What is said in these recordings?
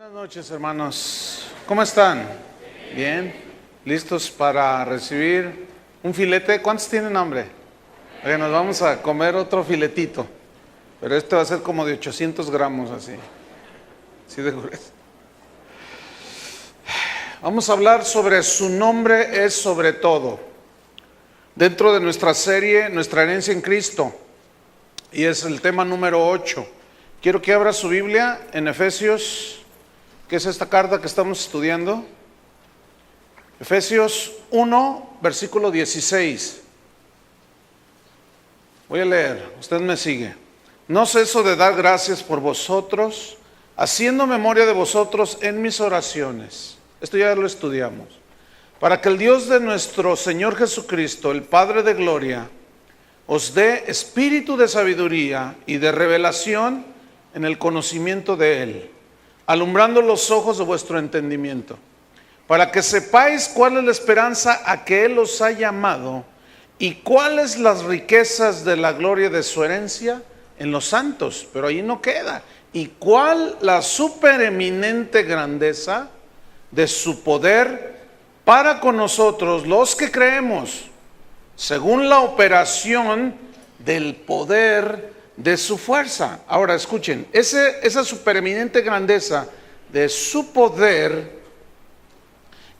Buenas noches, hermanos. ¿Cómo están? Bien. ¿Listos para recibir un filete? ¿Cuántos tienen hambre? Oye, nos vamos a comer otro filetito, pero este va a ser como de 800 gramos, así de grueso. Vamos a hablar sobre su nombre es sobre todo, dentro de nuestra serie Nuestra herencia en Cristo, y es el tema número 8. Quiero que abra su Biblia en Efesios, que es esta carta que estamos estudiando. Efesios 1, versículo 16. Voy a leer, usted me sigue. No ceso de dar gracias por vosotros, haciendo memoria de vosotros en mis oraciones. Esto ya lo estudiamos. Para que el Dios de nuestro Señor Jesucristo, el Padre de gloria, os dé espíritu de sabiduría y de revelación en el conocimiento de Él, alumbrando los ojos de vuestro entendimiento, para que sepáis cuál es la esperanza a que Él os ha llamado y cuáles las riquezas de la gloria de su herencia en los santos. Pero ahí no queda. Y cuál la supereminente grandeza de su poder para con nosotros los que creemos, según la operación del poder de su fuerza. Ahora escuchen, esa supereminente grandeza de su poder,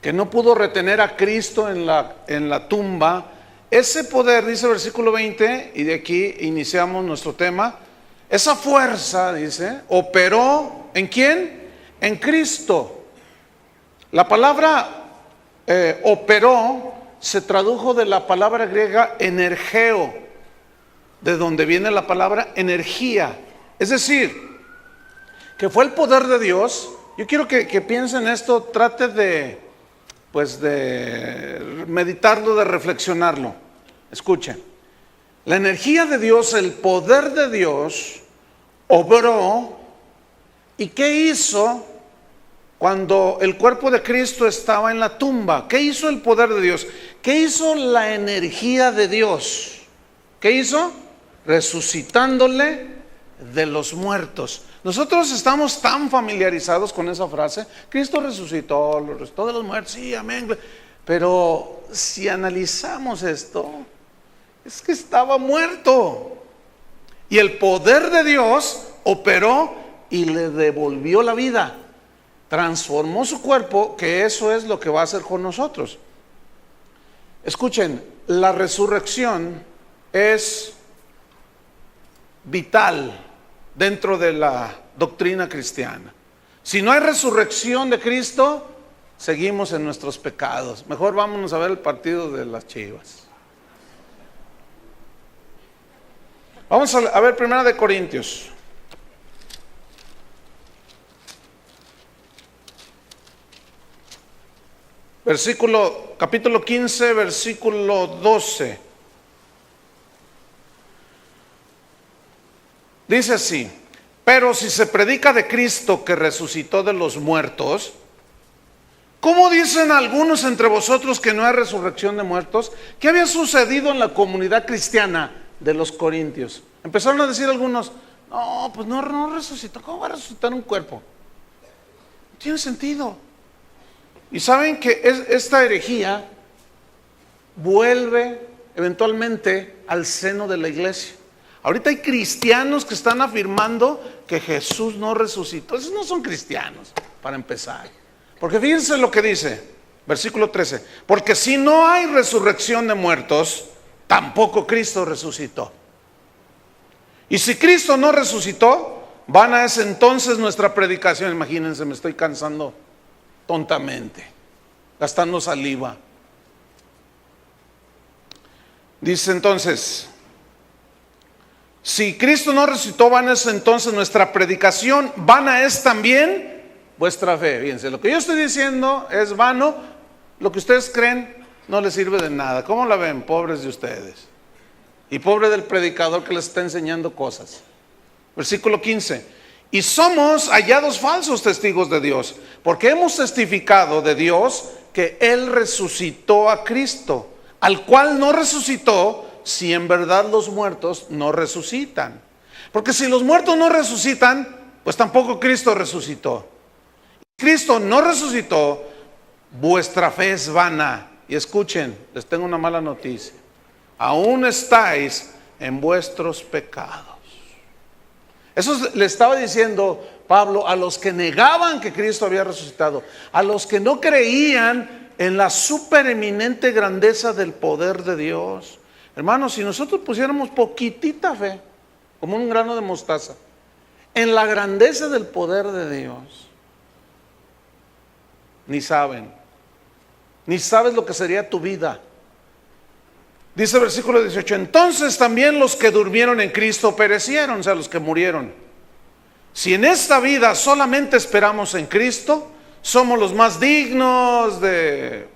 que no pudo retener a Cristo en la tumba, ese poder, dice el versículo 20, y de aquí iniciamos nuestro tema, esa fuerza, dice, operó ¿en quién? En Cristo. La palabra operó se tradujo de la palabra griega energeo, de donde viene la palabra energía. Es decir, que fue el poder de Dios. Yo quiero que piensen esto, trate de meditarlo, de reflexionarlo. Escuchen, la energía de Dios, el poder de Dios, obró. ¿Y qué hizo cuando el cuerpo de Cristo estaba en la tumba? ¿Qué hizo el poder de Dios? ¿Qué hizo la energía de Dios? ¿Qué hizo? Resucitándole de los muertos. Nosotros estamos tan familiarizados con esa frase. Cristo resucitó, lo resucitó de los muertos, sí, amén. Pero si analizamos esto, es que estaba muerto. Y el poder de Dios operó y le devolvió la vida. Transformó su cuerpo, que eso es lo que va a hacer con nosotros. Escuchen, la resurrección es vital dentro de la doctrina cristiana. Si no hay resurrección de Cristo, seguimos en nuestros pecados. Mejor vámonos a ver el partido de las Chivas. Vamos a ver 1 Corintios. Capítulo 15, versículo 12. Dice así: pero si se predica de Cristo que resucitó de los muertos, ¿cómo dicen algunos entre vosotros que no hay resurrección de muertos? ¿Qué había sucedido en la comunidad cristiana de los corintios? Empezaron a decir algunos: no, pues no resucitó. ¿Cómo va a resucitar un cuerpo? No tiene sentido. Y saben que esta herejía vuelve eventualmente al seno de la iglesia. Ahorita hay cristianos que están afirmando que Jesús no resucitó. Esos no son cristianos, para empezar. Porque fíjense lo que dice, versículo 13. Porque si no hay resurrección de muertos, tampoco Cristo resucitó. Y si Cristo no resucitó, vana es entonces nuestra predicación. Imagínense, me estoy cansando tontamente, gastando saliva. Dice entonces: si Cristo no resucitó, vana es entonces nuestra predicación, vana es también vuestra fe. Fíjense, lo que yo estoy diciendo es vano, lo que ustedes creen no les sirve de nada. ¿Cómo la ven? Pobres de ustedes. Y pobre del predicador que les está enseñando cosas. Versículo 15. Y somos hallados falsos testigos de Dios, porque hemos testificado de Dios que Él resucitó a Cristo, al cual no resucitó, si en verdad los muertos no resucitan. Porque si los muertos no resucitan, pues tampoco Cristo resucitó. Cristo no resucitó, vuestra fe es vana. Y escuchen, les tengo una mala noticia. Aún estáis en vuestros pecados. Eso le estaba diciendo Pablo a los que negaban que Cristo había resucitado, a los que no creían en la supereminente grandeza del poder de Dios. Hermanos, si nosotros pusiéramos poquitita fe, como un grano de mostaza, en la grandeza del poder de Dios, ni sabes lo que sería tu vida. Dice el versículo 18, entonces también los que durmieron en Cristo perecieron, o sea, los que murieron. Si en esta vida solamente esperamos en Cristo, somos los más dignos de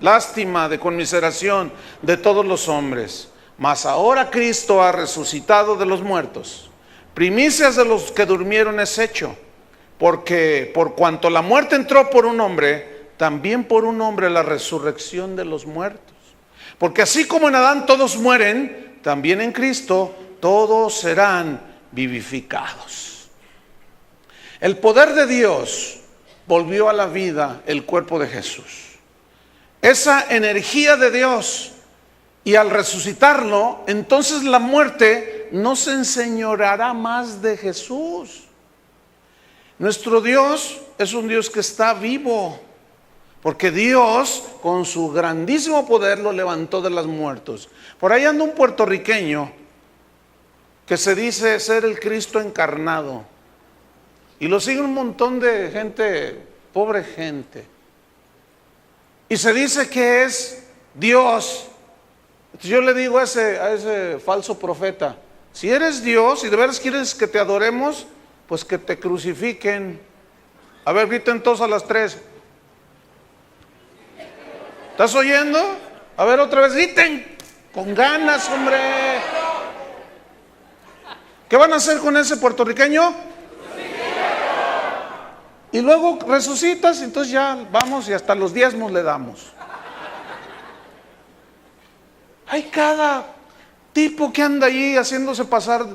lástima, de conmiseración de todos los hombres. Mas ahora Cristo ha resucitado de los muertos. Primicias de los que durmieron es hecho, porque por cuanto la muerte entró por un hombre, también por un hombre la resurrección de los muertos. Porque así como en Adán todos mueren, también en Cristo todos serán vivificados. El poder de Dios volvió a la vida el cuerpo de Jesús. Esa energía de Dios, y al resucitarlo, entonces la muerte no se enseñoreará más de Jesús. Nuestro Dios es un Dios que está vivo, porque Dios con su grandísimo poder lo levantó de los muertos. Por ahí anda un puertorriqueño que se dice ser el Cristo encarnado, y lo sigue un montón de gente, pobre gente, y se dice que es Dios. Entonces yo le digo a ese falso profeta, si eres Dios y de veras quieres que te adoremos, pues que te crucifiquen. A ver, griten todos a las 3. ¿Estás oyendo? A ver, otra vez, griten con ganas, hombre. ¿Qué van a hacer con ese puertorriqueño? Y luego resucitas, entonces ya vamos y hasta los diezmos le damos. Hay cada tipo que anda allí haciéndose pasar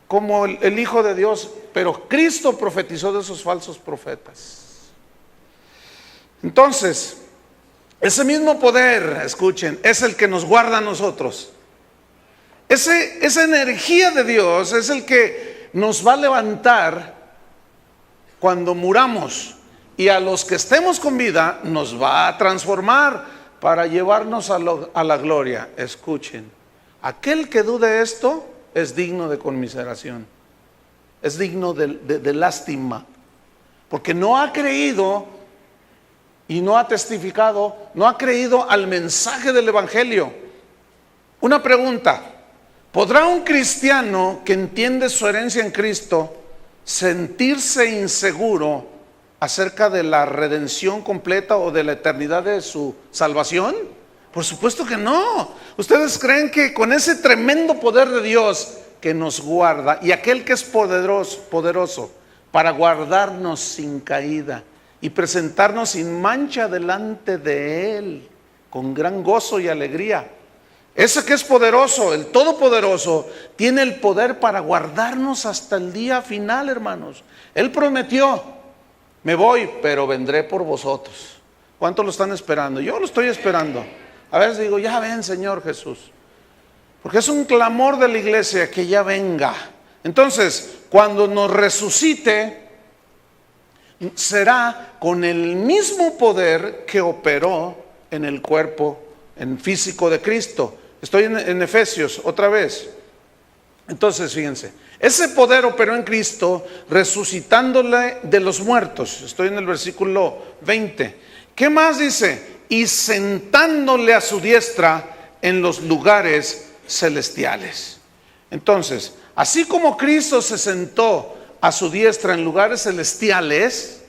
como el Hijo de Dios, pero Cristo profetizó de esos falsos profetas. Entonces, ese mismo poder, escuchen, es el que nos guarda a nosotros. Esa energía de Dios es el que nos va a levantar cuando muramos, y a los que estemos con vida nos va a transformar para llevarnos a la gloria. Escuchen, aquel que dude esto es digno de conmiseración, es digno de lástima, porque no ha creído y no ha testificado, no ha creído al mensaje del Evangelio. Una pregunta: ¿podrá un cristiano que entiende su herencia en Cristo sentirse inseguro acerca de la redención completa o de la eternidad de su salvación? Por supuesto que no. ¿Ustedes creen que con ese tremendo poder de Dios que nos guarda, y aquel que es poderoso para guardarnos sin caída y presentarnos sin mancha delante de Él con gran gozo y alegría, ese que es poderoso, el todopoderoso, tiene el poder para guardarnos hasta el día final, hermanos? Él prometió: me voy, pero vendré por vosotros. ¿Cuántos lo están esperando? Yo lo estoy esperando. A veces digo, ya ven, Señor Jesús, porque es un clamor de la iglesia que ya venga. Entonces, cuando nos resucite, será con el mismo poder que operó en el cuerpo, en físico de Cristo. Estoy en Efesios otra vez. Entonces, fíjense, ese poder operó en Cristo resucitándole de los muertos. Estoy en el versículo 20. ¿Qué más dice? Y sentándole a su diestra en los lugares celestiales. Entonces, así como Cristo se sentó a su diestra en lugares celestiales,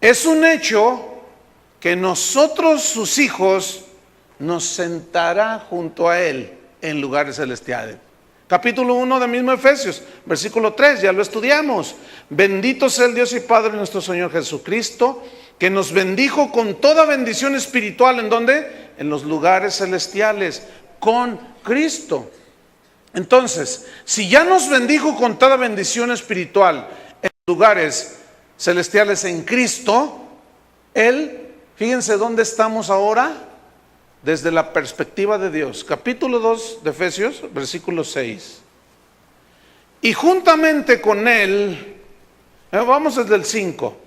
es un hecho que nosotros, sus hijos, nos sentará junto a Él en lugares celestiales. Capítulo 1 de mismo Efesios, versículo 3, ya lo estudiamos. Bendito sea el Dios y Padre de nuestro Señor Jesucristo, que nos bendijo con toda bendición espiritual. ¿En dónde? En los lugares celestiales, con Cristo. Entonces, si ya nos bendijo con toda bendición espiritual lugares celestiales en Cristo, Él, fíjense dónde estamos ahora, desde la perspectiva de Dios. Capítulo 2 de Efesios, versículo 6. Y juntamente con Él, vamos desde el 5,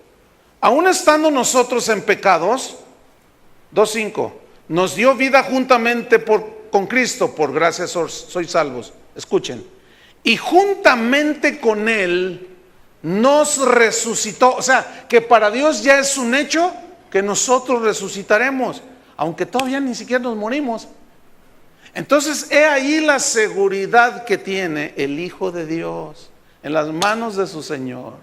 aun estando nosotros en pecados, 2:5, nos dio vida juntamente con Cristo, por gracia sois salvos. Escuchen, y juntamente con Él nos resucitó. O sea, que para Dios ya es un hecho que nosotros resucitaremos, aunque todavía ni siquiera nos morimos. Entonces, he ahí la seguridad que tiene el Hijo de Dios en las manos de su Señor.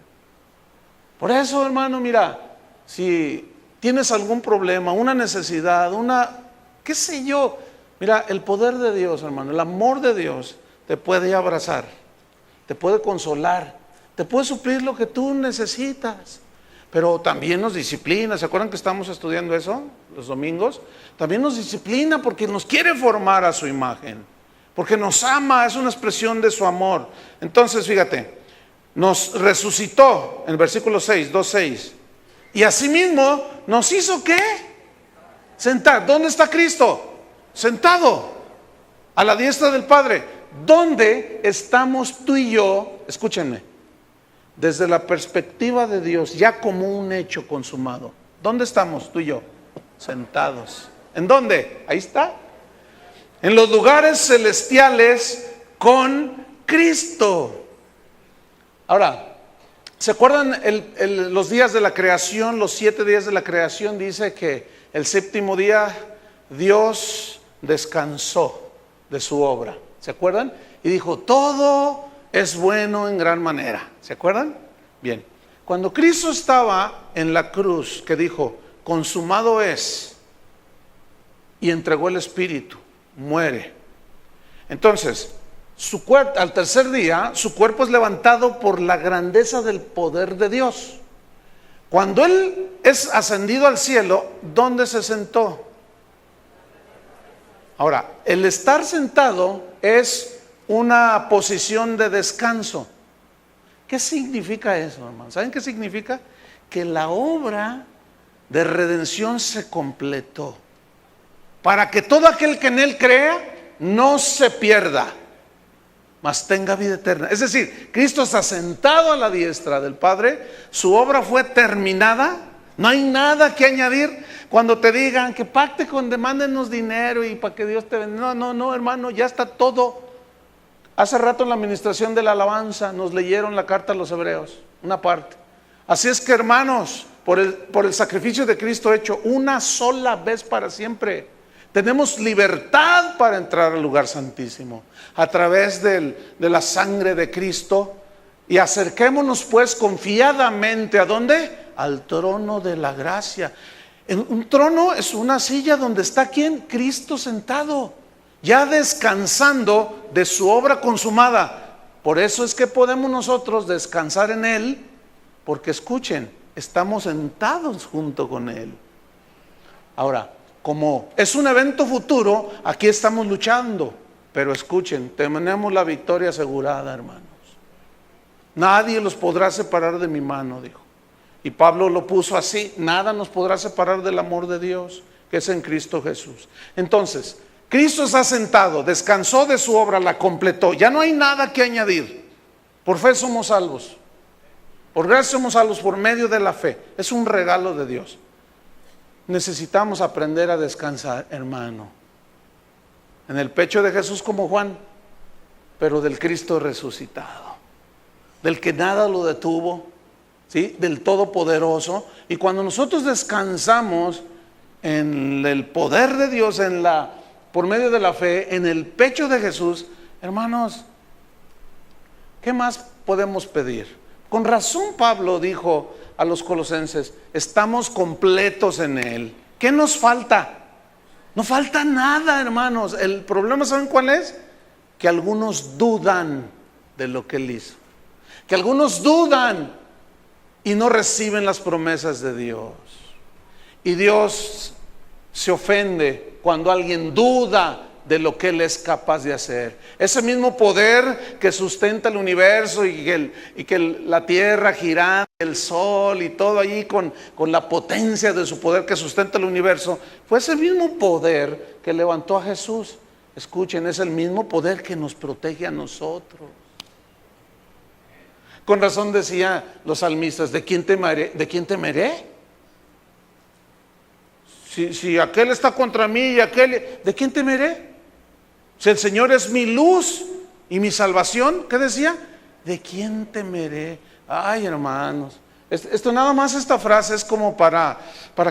Por eso, hermano, mira, si tienes algún problema, una necesidad, qué sé yo, mira, el poder de Dios, hermano, el amor de Dios te puede abrazar, te puede consolar, te puede suplir lo que tú necesitas. Pero también nos disciplina. ¿Se acuerdan que estamos estudiando eso los domingos? También nos disciplina porque nos quiere formar a su imagen, porque nos ama, es una expresión de su amor. Entonces, fíjate, nos resucitó en el versículo 6, 2:6. Y asimismo nos hizo ¿qué? Sentar. ¿Dónde está Cristo? Sentado a la diestra del Padre. ¿Dónde estamos tú y yo? Escúchenme, desde la perspectiva de Dios, ya como un hecho consumado. ¿Dónde estamos tú y yo? Sentados. ¿En dónde? Ahí está. En los lugares celestiales con Cristo. Ahora, ¿se acuerdan los días de la creación? Los 7 días de la creación, dice que el séptimo día Dios descansó de su obra. ¿Se acuerdan? Y dijo, todo es bueno en gran manera. ¿Se acuerdan? Bien. Cuando Cristo estaba en la cruz, que dijo, consumado es, y entregó el Espíritu, muere. Entonces, su cuerpo, al tercer día, su cuerpo es levantado por la grandeza del poder de Dios. Cuando Él es ascendido al cielo, ¿dónde se sentó? Ahora, el estar sentado es una posición de descanso. ¿Qué significa eso, hermano? ¿Saben qué significa? Que la obra de redención se completó, para que todo aquel que en Él crea no se pierda, mas tenga vida eterna. Es decir, Cristo está sentado a la diestra del Padre, su obra fue terminada, no hay nada que añadir. Cuando te digan que pacte con, demándenos dinero y para que Dios te bendiga, no, hermano, ya está todo. Hace rato en la administración de la alabanza nos leyeron la carta a los hebreos, una parte. Así es que, hermanos, por el sacrificio de Cristo hecho una sola vez para siempre, tenemos libertad para entrar al lugar santísimo a través de la sangre de Cristo. Y acerquémonos pues confiadamente, ¿a dónde? Al trono de la gracia. Un trono es una silla donde está ¿quién? Cristo sentado, ya descansando de su obra consumada. Por eso es que podemos nosotros descansar en Él, porque escuchen, estamos sentados junto con Él. Ahora, como es un evento futuro, aquí estamos luchando, pero escuchen, tenemos la victoria asegurada, hermanos. Nadie los podrá separar de mi mano, dijo. Y Pablo lo puso así, nada nos podrá separar del amor de Dios, que es en Cristo Jesús. Entonces, Cristo está sentado, descansó de su obra, la completó, ya no hay nada que añadir. Por fe somos salvos, por gracia somos salvos por medio de la fe, es un regalo de Dios. Necesitamos aprender a descansar, hermano, en el pecho de Jesús como Juan, pero del Cristo resucitado, del que nada lo detuvo, ¿sí? Del Todopoderoso. Y cuando nosotros descansamos en el poder de Dios, por medio de la fe, en el pecho de Jesús, hermanos, ¿qué más podemos pedir? Con razón Pablo dijo a los colosenses, estamos completos en Él. ¿Qué nos falta? No falta nada, hermanos. El problema, ¿saben cuál es? Que algunos dudan de lo que Él hizo, que algunos dudan y no reciben las promesas de Dios. Y Dios se ofende cuando alguien duda de lo que Él es capaz de hacer. Ese mismo poder que sustenta el universo y que la tierra girando, el sol y todo allí con la potencia de su poder que sustenta el universo, fue ese mismo poder que levantó a Jesús. Escuchen, es el mismo poder que nos protege a nosotros. Con razón decía los salmistas, ¿de quién temeré? ¿De quién temeré? Si aquel está contra mí y aquel, ¿de quién temeré? Si el Señor es mi luz y mi salvación, ¿qué decía? ¿De quién temeré? Ay, hermanos, esto nada más, esta frase es como para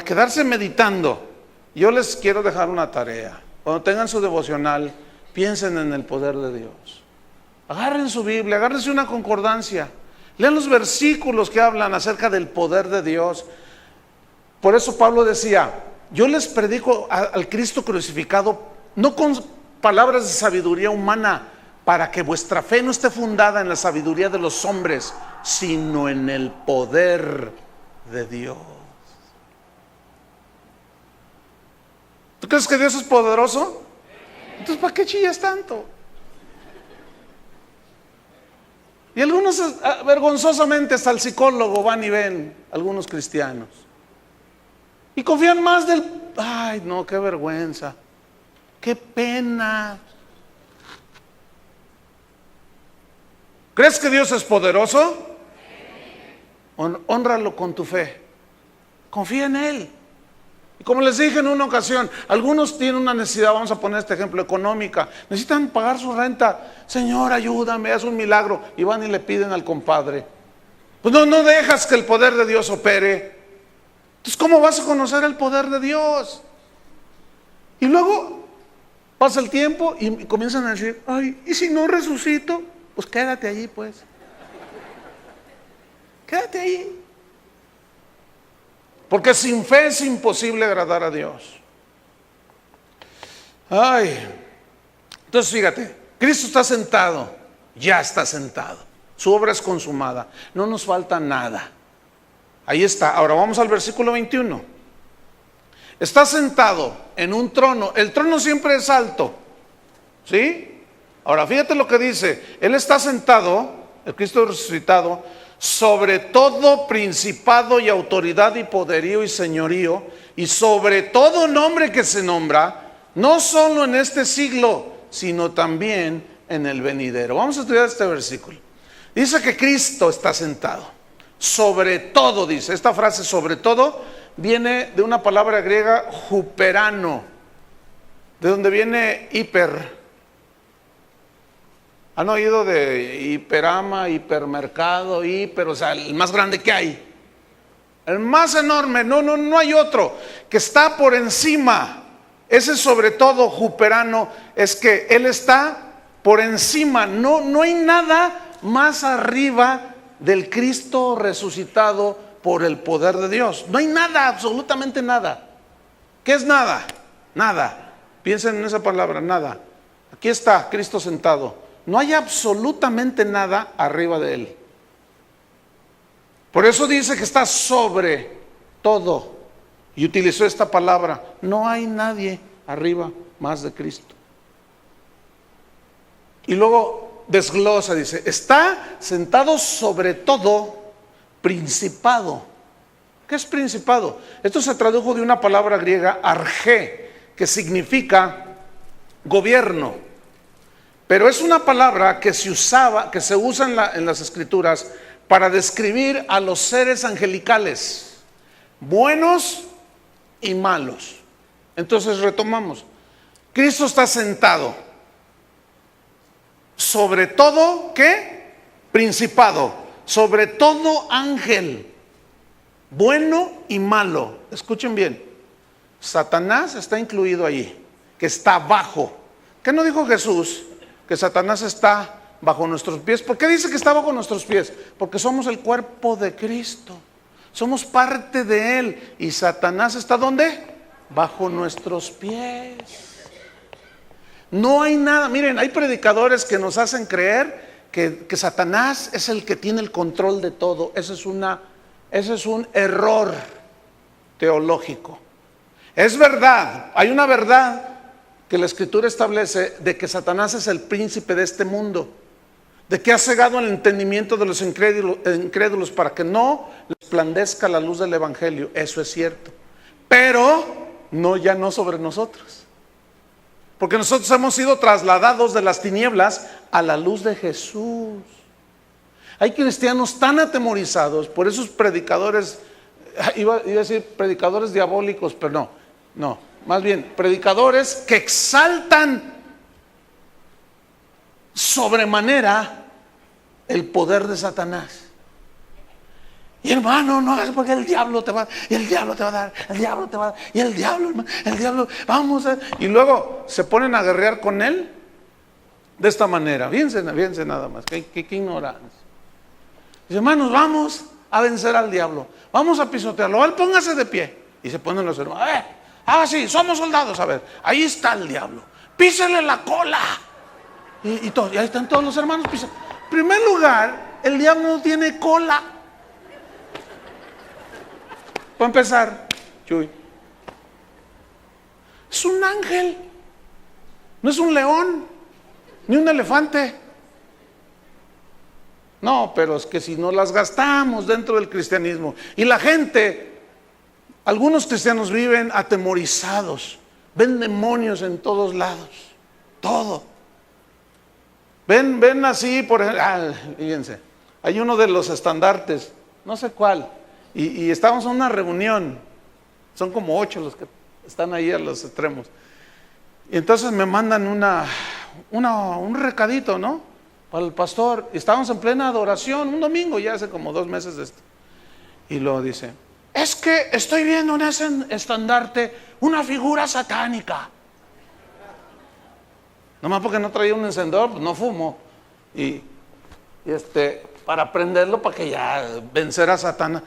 quedarse meditando. Yo les quiero dejar una tarea. Cuando tengan su devocional, piensen en el poder de Dios. Agarren su Biblia, agárrense una concordancia. Lean los versículos que hablan acerca del poder de Dios. Por eso Pablo decía, yo les predico al Cristo crucificado, no con palabras de sabiduría humana, para que vuestra fe no esté fundada en la sabiduría de los hombres, sino en el poder de Dios. ¿Tú crees que Dios es poderoso? Entonces, ¿para qué chillas tanto? Y algunos vergonzosamente hasta el psicólogo van y ven, algunos cristianos, y confían más ay no, qué vergüenza, qué pena. ¿Crees que Dios es poderoso? Hónralo con tu fe, confía en Él. Y como les dije en una ocasión, algunos tienen una necesidad, vamos a poner este ejemplo, económica, necesitan pagar su renta. Señor, ayúdame, haz un milagro, y van y le piden al compadre. Pues no dejas que el poder de Dios opere. Entonces, ¿cómo vas a conocer el poder de Dios? Y luego pasa el tiempo y comienzan a decir, ay, ¿y si no resucito? Pues quédate allí, pues. Quédate ahí. Porque sin fe es imposible agradar a Dios. Ay, entonces fíjate, Cristo está sentado, ya está sentado. Su obra es consumada, no nos falta nada. Ahí está. Ahora vamos al versículo 21. Está sentado en un trono. El trono siempre es alto, ¿sí? Ahora fíjate lo que dice. Él está sentado, el Cristo resucitado, sobre todo principado y autoridad y poderío y señorío, y sobre todo nombre que se nombra, no solo en este siglo, sino también en el venidero. Vamos a estudiar este versículo. Dice que Cristo está sentado. Sobre todo, dice, esta frase sobre todo viene de una palabra griega huperano, de donde viene hiper. ¿Han oído de hiperama, hipermercado, hiper, o sea, el más grande que hay? El más enorme, no hay otro, que está por encima. Ese sobre todo huperano es que Él está por encima, no hay nada más arriba del Cristo resucitado por el poder de Dios. No hay nada, absolutamente nada. ¿Qué es nada? Nada. Piensen en esa palabra, nada. Aquí está Cristo sentado. No hay absolutamente nada arriba de Él. Por eso dice que está sobre todo. Y utilizó esta palabra. No hay nadie arriba más de Cristo. Y luego desglosa, dice, está sentado sobre todo principado. ¿Qué es principado? Esto se tradujo de una palabra griega, argé, que significa gobierno. Pero es una palabra que se usa en las escrituras para describir a los seres angelicales, buenos y malos. Entonces retomamos. Cristo está sentado sobre todo, ¿qué? Principado, sobre todo ángel, bueno y malo. Escuchen bien, Satanás está incluido allí, que está abajo. ¿Qué no dijo Jesús? Que Satanás está bajo nuestros pies. ¿Por qué dice que está bajo nuestros pies? Porque somos el cuerpo de Cristo, somos parte de Él. Y Satanás está ¿dónde? Bajo nuestros pies. No hay nada. Miren, hay predicadores que nos hacen creer que Satanás es el que tiene el control de todo. Ese es un error teológico. Es verdad, hay una verdad que la Escritura establece de que Satanás es el príncipe de este mundo, de que ha cegado el entendimiento de los incrédulos para que no les resplandezca la luz del Evangelio. Eso es cierto, pero ya no sobre nosotros, porque nosotros hemos sido trasladados de las tinieblas a la luz de Jesús. Hay cristianos tan atemorizados por esos predicadores, iba a decir predicadores diabólicos, pero no, más bien predicadores que exaltan sobremanera el poder de Satanás. Y hermano, no es porque el diablo te va, y el diablo te va a dar, el diablo te va a dar, y el diablo, vamos a... Y luego se ponen a guerrear con él de esta manera. Fíjense nada más, qué ignorancia. Dice, hermanos, vamos a vencer al diablo, vamos a pisotearlo, él póngase de pie. Y se ponen los hermanos, sí, somos soldados, a ver, ahí está el diablo, písele la cola. Y ahí están todos los hermanos pisando. En primer lugar, el diablo no tiene cola. Para empezar, Chuy, es un ángel, no es un león, ni un elefante. No, pero es que si no las gastamos dentro del cristianismo, y la gente, algunos cristianos viven atemorizados, ven demonios en todos lados, todo. Ven así, por ejemplo, fíjense, hay uno de los estandartes, no sé cuál, y estábamos en una reunión, son como 8 los que están ahí a los extremos, y entonces me mandan un recadito, ¿no? Para el pastor, y estábamos en plena adoración, un domingo, ya hace como 2 meses de esto, y luego dice, es que estoy viendo en ese estandarte una figura satánica. Nomás porque no traía un encendedor, pues no fumo. Y para prenderlo, para que ya vencer a Satanás.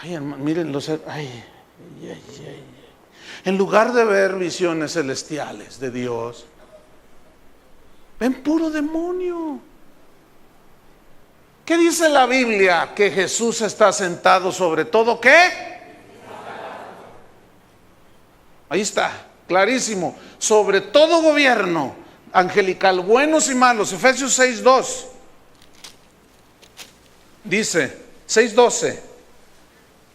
Ay, hermano, miren en lugar de ver visiones celestiales de Dios, ven puro demonio. ¿Qué dice la Biblia? Que Jesús está sentado sobre todo, ¿qué? Ahí está, clarísimo. Sobre todo gobierno angelical, buenos y malos. Efesios 6:2 dice, 6:12,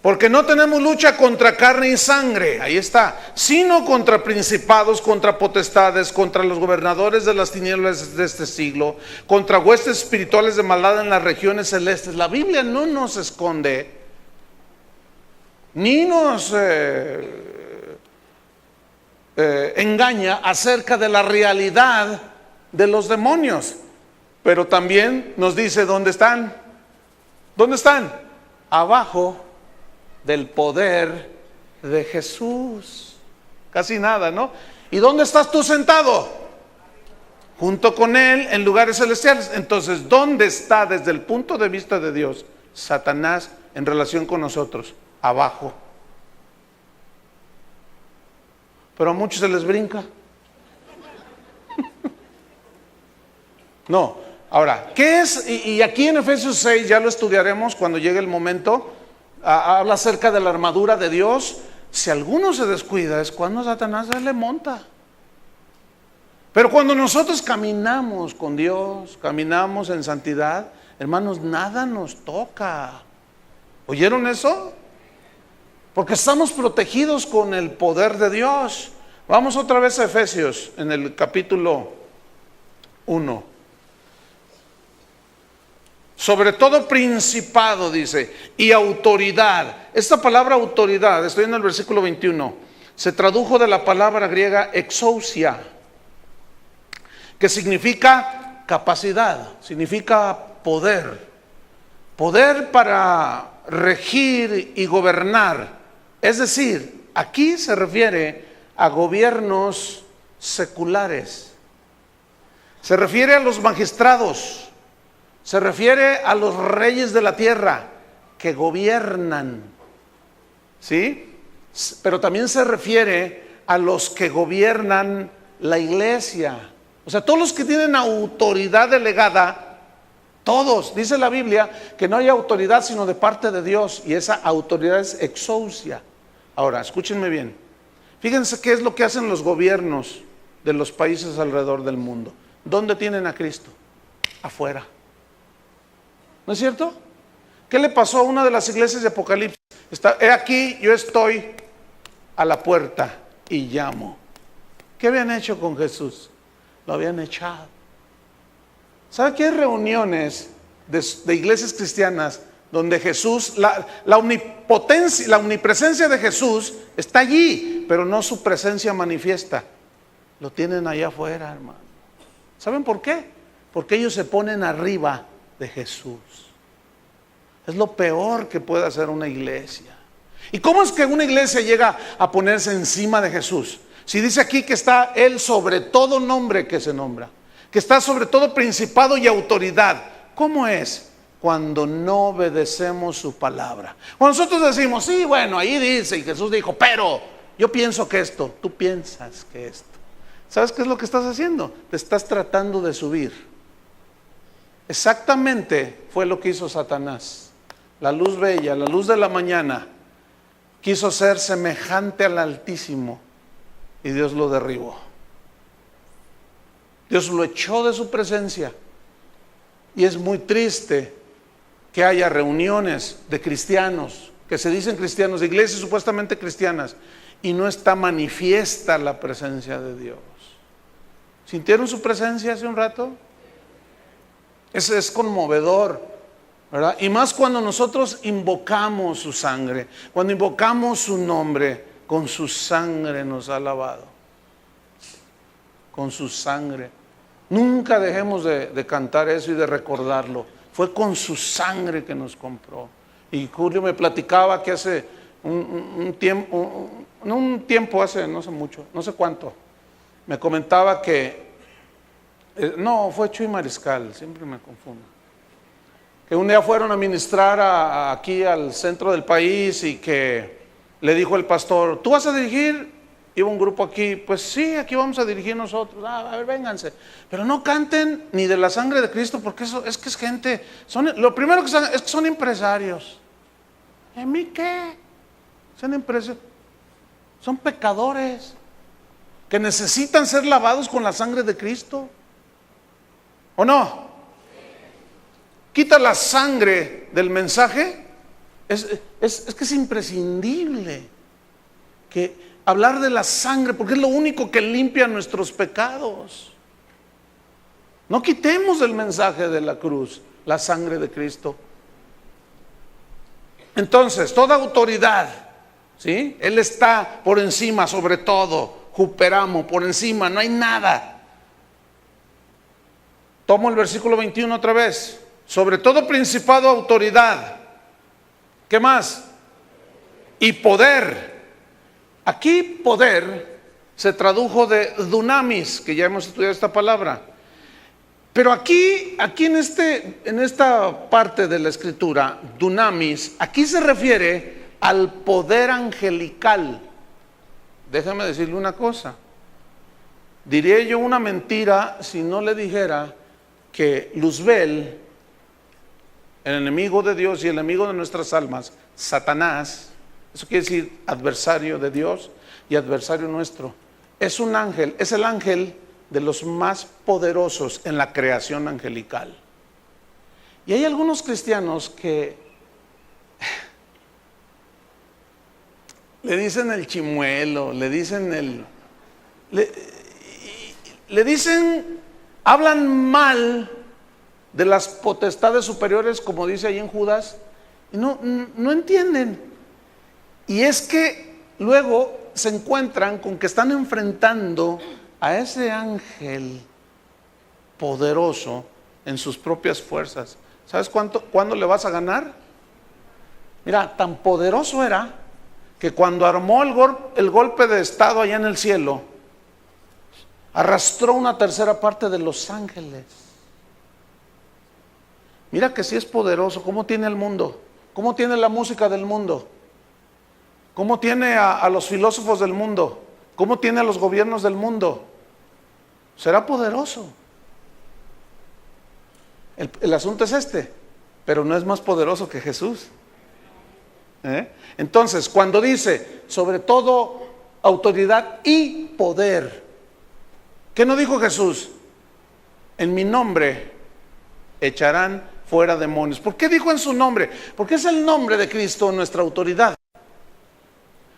porque no tenemos lucha contra carne y sangre, ahí está, sino contra principados, contra potestades, contra los gobernadores de las tinieblas de este siglo, contra huestes espirituales de maldad en las regiones celestes. La Biblia no nos esconde ni nos engaña acerca de la realidad de los demonios, pero también nos dice dónde están. ¿Dónde están? Abajo del poder de Jesús. Casi nada, ¿no? ¿Y dónde estás tú sentado? Junto con Él en lugares celestiales. Entonces, ¿dónde está desde el punto de vista de Dios Satanás en relación con nosotros? Abajo. Pero a muchos se les brinca. No. Ahora, ¿qué es? Y aquí en Efesios 6 ya lo estudiaremos cuando llegue el momento. Habla acerca de la armadura de Dios. Si alguno se descuida es cuando Satanás le monta. Pero cuando nosotros caminamos con Dios, caminamos en santidad, hermanos, nada nos toca. ¿Oyeron eso? Porque estamos protegidos con el poder de Dios. Vamos otra vez a Efesios en el capítulo 1. Sobre todo principado, dice, y autoridad. Esta palabra autoridad, estoy en el versículo 21, se tradujo de la palabra griega exousia, que significa capacidad, significa poder. Poder para regir y gobernar. Es decir, aquí se refiere a gobiernos seculares. Se refiere a los magistrados. Se refiere a los reyes de la tierra que gobiernan, ¿sí? Pero también se refiere a los que gobiernan la iglesia. O sea, todos los que tienen autoridad delegada, todos, dice la Biblia, que no hay autoridad sino de parte de Dios, y esa autoridad es exousia. Ahora, escúchenme bien. Fíjense qué es lo que hacen los gobiernos de los países alrededor del mundo. ¿Dónde tienen a Cristo? Afuera. ¿No es cierto? ¿Qué le pasó a una de las iglesias de Apocalipsis? He aquí, yo estoy a la puerta y llamo. ¿Qué habían hecho con Jesús? Lo habían echado. ¿Sabe que hay reuniones de iglesias cristianas donde Jesús, la omnipotencia, la omnipresencia de Jesús está allí, pero no su presencia manifiesta? Lo tienen allá afuera, hermano. ¿Saben por qué? Porque ellos se ponen arriba de Jesús. Es lo peor que puede hacer una iglesia. ¿Y cómo es que una iglesia llega a ponerse encima de Jesús? Si dice aquí que está Él sobre todo nombre que se nombra, que está sobre todo principado y autoridad. ¿Cómo es? Cuando no obedecemos su palabra. Cuando nosotros decimos, sí, bueno, ahí dice, y Jesús dijo, pero yo pienso que esto, tú piensas que esto. ¿Sabes qué es lo que estás haciendo? Te estás tratando de subir. Exactamente fue lo que hizo Satanás. La luz bella, la luz de la mañana, quiso ser semejante al Altísimo y Dios lo derribó. Dios lo echó de su presencia. Y es muy triste que haya reuniones de cristianos, que se dicen cristianos, de iglesias supuestamente cristianas, y no está manifiesta la presencia de Dios. ¿Sintieron su presencia hace un rato? Es conmovedor, ¿verdad? Y más cuando nosotros invocamos su sangre, cuando invocamos su nombre, con su sangre nos ha lavado. Con su sangre. Nunca dejemos de cantar eso y de recordarlo. Fue con su sangre que nos compró. Y Julio me platicaba que hace un tiempo, hace no sé mucho, no sé cuánto, me comentaba que, no, fue Chuy Mariscal, siempre me confundo, que un día fueron a ministrar aquí al centro del país y que le dijo el pastor, ¿tú vas a dirigir? Iba un grupo aquí, pues sí, aquí vamos a dirigir nosotros, a ver, vénganse, pero no canten ni de la sangre de Cristo, porque eso es que es gente, lo primero que son, es que son empresarios. ¿En mí qué? Son empresarios, son pecadores que necesitan ser lavados con la sangre de Cristo, ¿o no? Quita la sangre del mensaje, es que es imprescindible que hablar de la sangre, porque es lo único que limpia nuestros pecados. No quitemos del mensaje de la cruz la sangre de Cristo. Entonces, toda autoridad, ¿sí? Él está por encima, sobre todo, Juperamo, por encima, no hay nada. Tomo el versículo 21 otra vez. Sobre todo principado, autoridad. ¿Qué más? Y poder. Aquí poder se tradujo de dunamis, que ya hemos estudiado esta palabra. Pero aquí en esta parte de la escritura, dunamis, aquí se refiere al poder angelical. Déjame decirle una cosa. Diría yo una mentira si no le dijera que Luzbel, el enemigo de Dios y el enemigo de nuestras almas, Satanás, eso quiere decir adversario de Dios y adversario nuestro, es un ángel, es el ángel de los más poderosos en la creación angelical. Y hay algunos cristianos que le dicen el chimuelo, le dicen le dicen, hablan mal de las potestades superiores, como dice ahí en Judas, y no entienden. Y es que luego se encuentran con que están enfrentando a ese ángel poderoso en sus propias fuerzas. ¿Sabes cuándo le vas a ganar? Mira, tan poderoso era que cuando armó el golpe de estado allá en el cielo, arrastró una tercera parte de los ángeles. Mira que sí es poderoso. ¿Cómo tiene el mundo? ¿Cómo tiene la música del mundo? ¿Cómo tiene a los filósofos del mundo? ¿Cómo tiene a los gobiernos del mundo? Será poderoso. El asunto es este, pero no es más poderoso que Jesús. Entonces, cuando dice, sobre todo autoridad y poder, ¿Qué no dijo Jesús? En mi nombre echarán fuera demonios. ¿Por qué dijo en su nombre? Porque es el nombre de Cristo nuestra autoridad.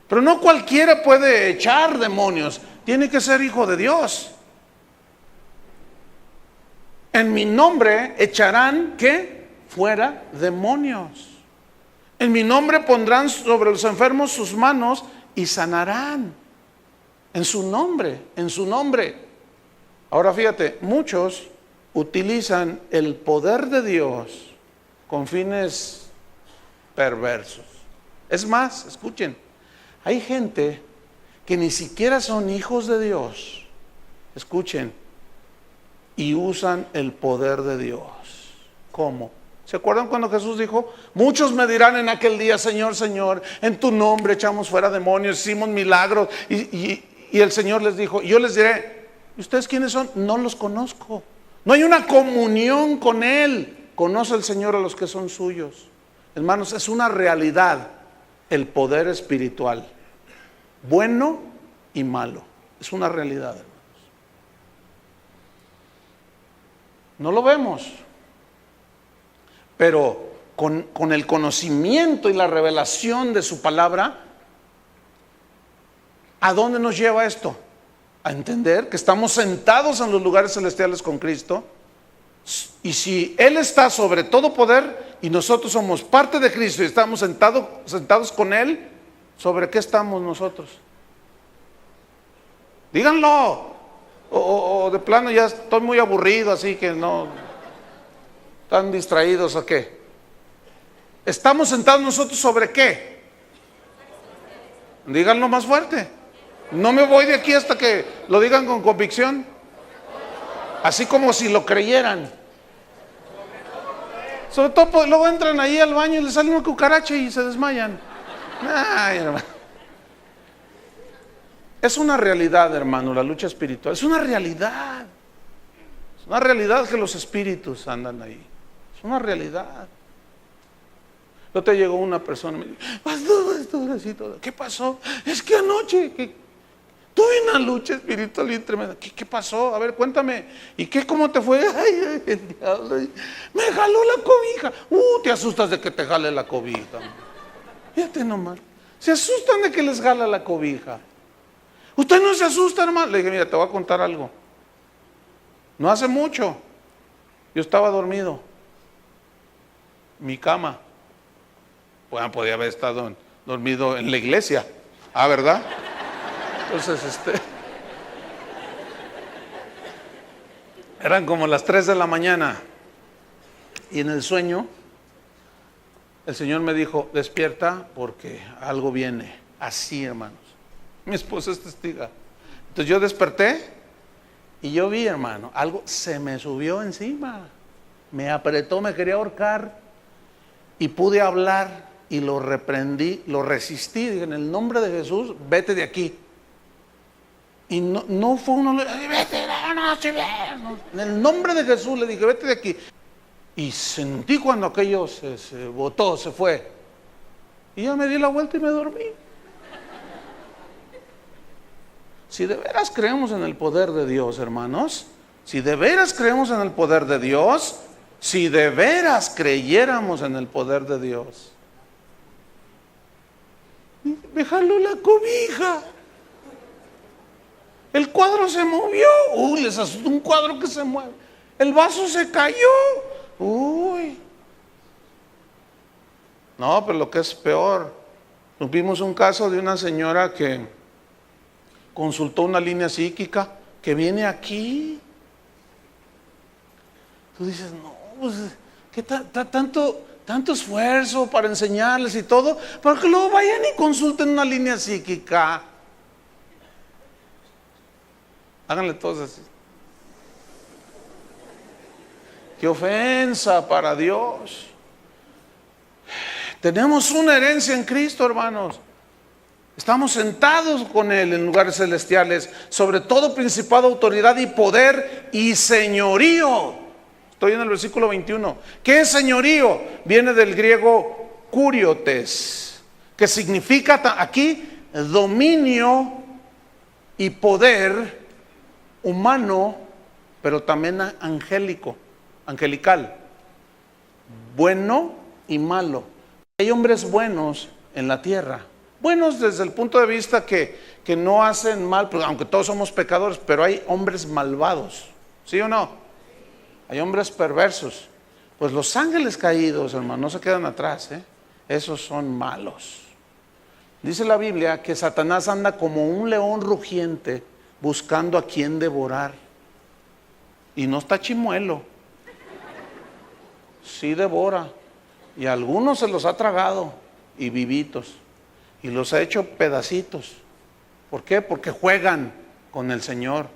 Pero no cualquiera puede echar demonios. Tiene que ser hijo de Dios. En mi nombre echarán, ¿qué? Fuera demonios. En mi nombre pondrán sobre los enfermos sus manos y sanarán. En su nombre, en su nombre. Ahora fíjate, muchos utilizan el poder de Dios con fines perversos. Es más, escuchen, hay gente que ni siquiera son hijos de Dios, escuchen, y usan el poder de Dios. ¿Cómo? ¿Se acuerdan cuando Jesús dijo? Muchos me dirán en aquel día, Señor, Señor, en tu nombre echamos fuera demonios, hicimos milagros. Y el Señor les dijo, yo les diré, ¿ustedes quiénes son? No los conozco. No hay una comunión con Él. Conoce el Señor a los que son suyos. Hermanos, es una realidad el poder espiritual, bueno y malo. Es una realidad, hermanos. No lo vemos, pero con el conocimiento y la revelación de su palabra, ¿a dónde nos lleva esto? A entender que estamos sentados en los lugares celestiales con Cristo, y si Él está sobre todo poder y nosotros somos parte de Cristo y estamos sentados con Él, ¿sobre qué estamos nosotros? Díganlo. O de plano ya estoy muy aburrido, así que no, ¿están distraídos o qué? ¿Estamos sentados nosotros sobre qué? Díganlo más fuerte. No me voy de aquí hasta que lo digan con convicción, así como si lo creyeran. Sobre todo pues, luego entran ahí al baño y les sale una cucaracha y se desmayan. Ay, hermano. Es una realidad, hermano, la lucha espiritual. Es una realidad. Es una realidad que los espíritus andan ahí. Es una realidad. No te llegó una persona y me dijo, pastor, ¿qué pasó? Es que anoche tuve una lucha espiritual bien tremenda. ¿Qué pasó? A ver, cuéntame. ¿Y qué? ¿Cómo te fue? Ay, el diablo. Me jaló la cobija. Te asustas de que te jale la cobija. Fíjate nomás. Se asustan de que les jala la cobija. Usted no se asusta, hermano. Le dije, mira, te voy a contar algo. No hace mucho, yo estaba dormido. Mi cama. Bueno, podía haber estado dormido en la iglesia. ¿Verdad? Entonces, eran como las 3 de la mañana. Y en el sueño, el Señor me dijo, despierta porque algo viene. Así, hermanos. Mi esposa es testiga. Entonces yo desperté y yo vi, hermano, algo se me subió encima. Me apretó, me quería ahorcar. Y pude hablar y lo reprendí, lo resistí. Dije, en el nombre de Jesús, vete de aquí. Y no fue uno, vete, no. En el nombre de Jesús le dije, vete de aquí. Y sentí cuando aquello se botó, se fue. Y ya me di la vuelta y me dormí. Si de veras creemos en el poder de Dios, hermanos, si de veras creemos en el poder de Dios, si de veras creyéramos en el poder de Dios, me jaló la cobija, el cuadro se movió, les asustó un cuadro que se mueve, el vaso se cayó, no, pero lo que es peor, tuvimos un caso de una señora que consultó una línea psíquica que viene aquí. Tú dices, no, pues, ¿qué tanto esfuerzo para enseñarles y todo? Para que luego vayan y consulten una línea psíquica. Háganle todos así. Qué ofensa para Dios. Tenemos una herencia en Cristo, hermanos. Estamos sentados con Él en lugares celestiales, sobre todo principado, autoridad y poder y señorío. Estoy en el versículo 21. ¿Qué es señorío? Viene del griego kuriotes, que significa aquí dominio y poder humano, pero también angelical, bueno y malo. Hay hombres buenos en la tierra, buenos desde el punto de vista que no hacen mal, aunque todos somos pecadores, pero hay hombres malvados, ¿sí o no? Hay hombres perversos. Pues los ángeles caídos, hermano, no se quedan atrás, esos son malos. Dice la Biblia que Satanás anda como un león rugiente buscando a quien devorar. Y no está chimuelo, sí devora. Y a algunos se los ha tragado y vivitos. Y los ha hecho pedacitos. ¿Por qué? Porque juegan con el Señor.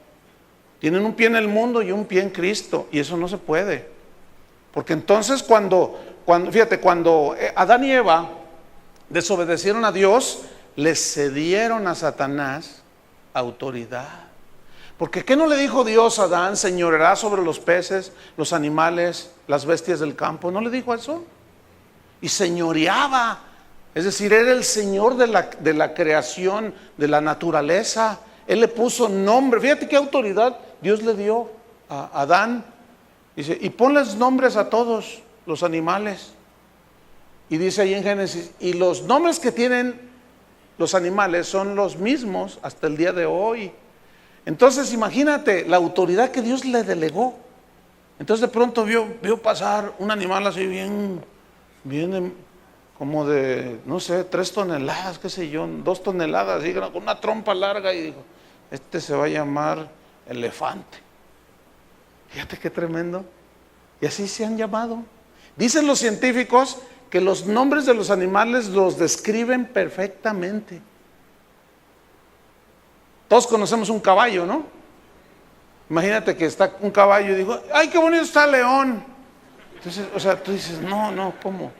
Tienen un pie en el mundo y un pie en Cristo. Y eso no se puede. Porque entonces cuando Adán y Eva desobedecieron a Dios, les cedieron a Satanás autoridad. Porque ¿qué no le dijo Dios a Adán? Señoreará sobre los peces, los animales, las bestias del campo. ¿No le dijo eso? Y señoreaba. Es decir, era el Señor de la creación, de la naturaleza. Él le puso nombre. Fíjate qué autoridad Dios le dio a Adán. Dice, y ponles nombres a todos los animales. Y dice ahí en Génesis, y los nombres que tienen los animales son los mismos hasta el día de hoy. Entonces imagínate la autoridad que Dios le delegó. Entonces de pronto vio pasar un animal así bien como de, no sé, 3 toneladas, qué sé yo, 2 toneladas, así, con una trompa larga, y dijo, este se va a llamar elefante. Fíjate qué tremendo. Y así se han llamado. Dicen los científicos que los nombres de los animales los describen perfectamente. Todos conocemos un caballo, ¿no? Imagínate que está un caballo y digo, ¡ay, qué bonito está León! Entonces, o sea, tú dices, no, ¿cómo?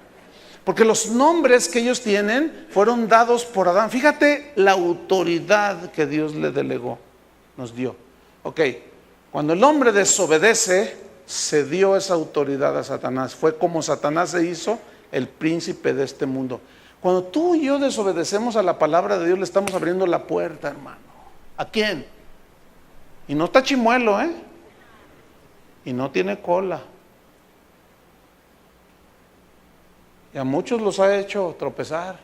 Porque los nombres que ellos tienen fueron dados por Adán. Fíjate la autoridad que Dios le delegó, nos dio. Ok, cuando el hombre desobedece, se dio esa autoridad a Satanás. Fue como Satanás se hizo el príncipe de este mundo. Cuando tú y yo desobedecemos a la palabra de Dios, le estamos abriendo la puerta, hermano. ¿A quién? Y no está chimuelo, y no tiene cola. Y a muchos los ha hecho tropezar.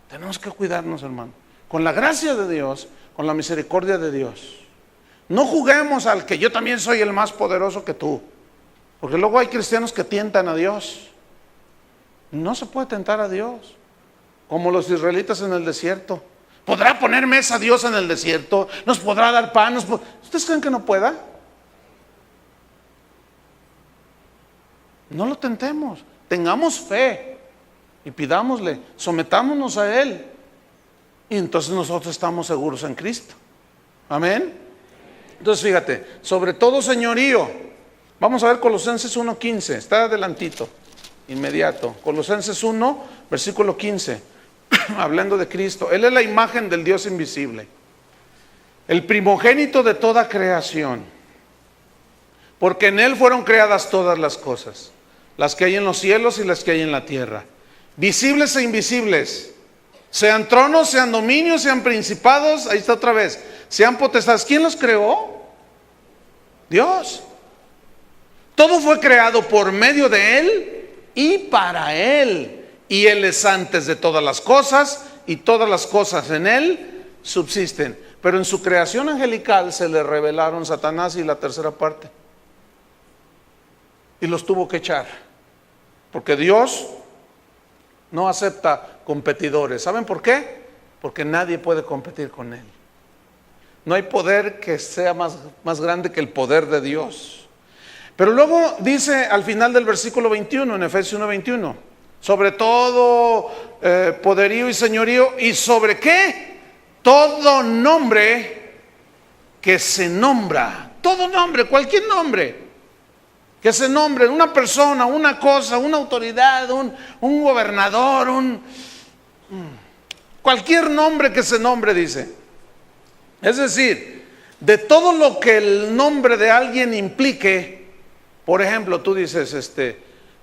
Tenemos que cuidarnos, hermano. Con la gracia de Dios, con la misericordia de Dios. No juguemos al que yo también soy el más poderoso que tú. Porque luego hay cristianos que tientan a Dios. No se puede tentar a Dios. Como los israelitas en el desierto. ¿Podrá poner mesa Dios en el desierto? ¿Nos podrá dar pan? ¿Ustedes creen que no pueda? No lo tentemos. Tengamos fe y pidámosle, sometámonos a Él. Y entonces nosotros estamos seguros en Cristo. Amén. Entonces fíjate, sobre todo señorío. Vamos a ver Colosenses 1:15. Está adelantito, inmediato. Colosenses 1, versículo 15. Hablando de Cristo. Él es la imagen del Dios invisible, el primogénito de toda creación, porque en Él fueron creadas todas las cosas, las que hay en los cielos y las que hay en la tierra, visibles e invisibles, sean tronos, sean dominios, sean principados, ahí está otra vez, sean potestades. ¿Quién los creó? Dios. Todo fue creado por medio de Él y para Él. Y Él es antes de todas las cosas, y todas las cosas en Él subsisten. Pero en su creación angelical se le revelaron Satanás y la tercera parte. Y los tuvo que echar. Porque Dios no acepta competidores. ¿Saben por qué? Porque nadie puede competir con Él. No hay poder que sea más grande que el poder de Dios. Pero luego dice al final del versículo 21, en Efesios 1:21, sobre todo poderío y señorío, y sobre qué, todo nombre que se nombra, todo nombre, cualquier nombre que se nombre, una persona, una cosa, una autoridad, un gobernador, cualquier nombre que se nombre, dice. Es decir, de todo lo que el nombre de alguien implique. Por ejemplo, tú dices,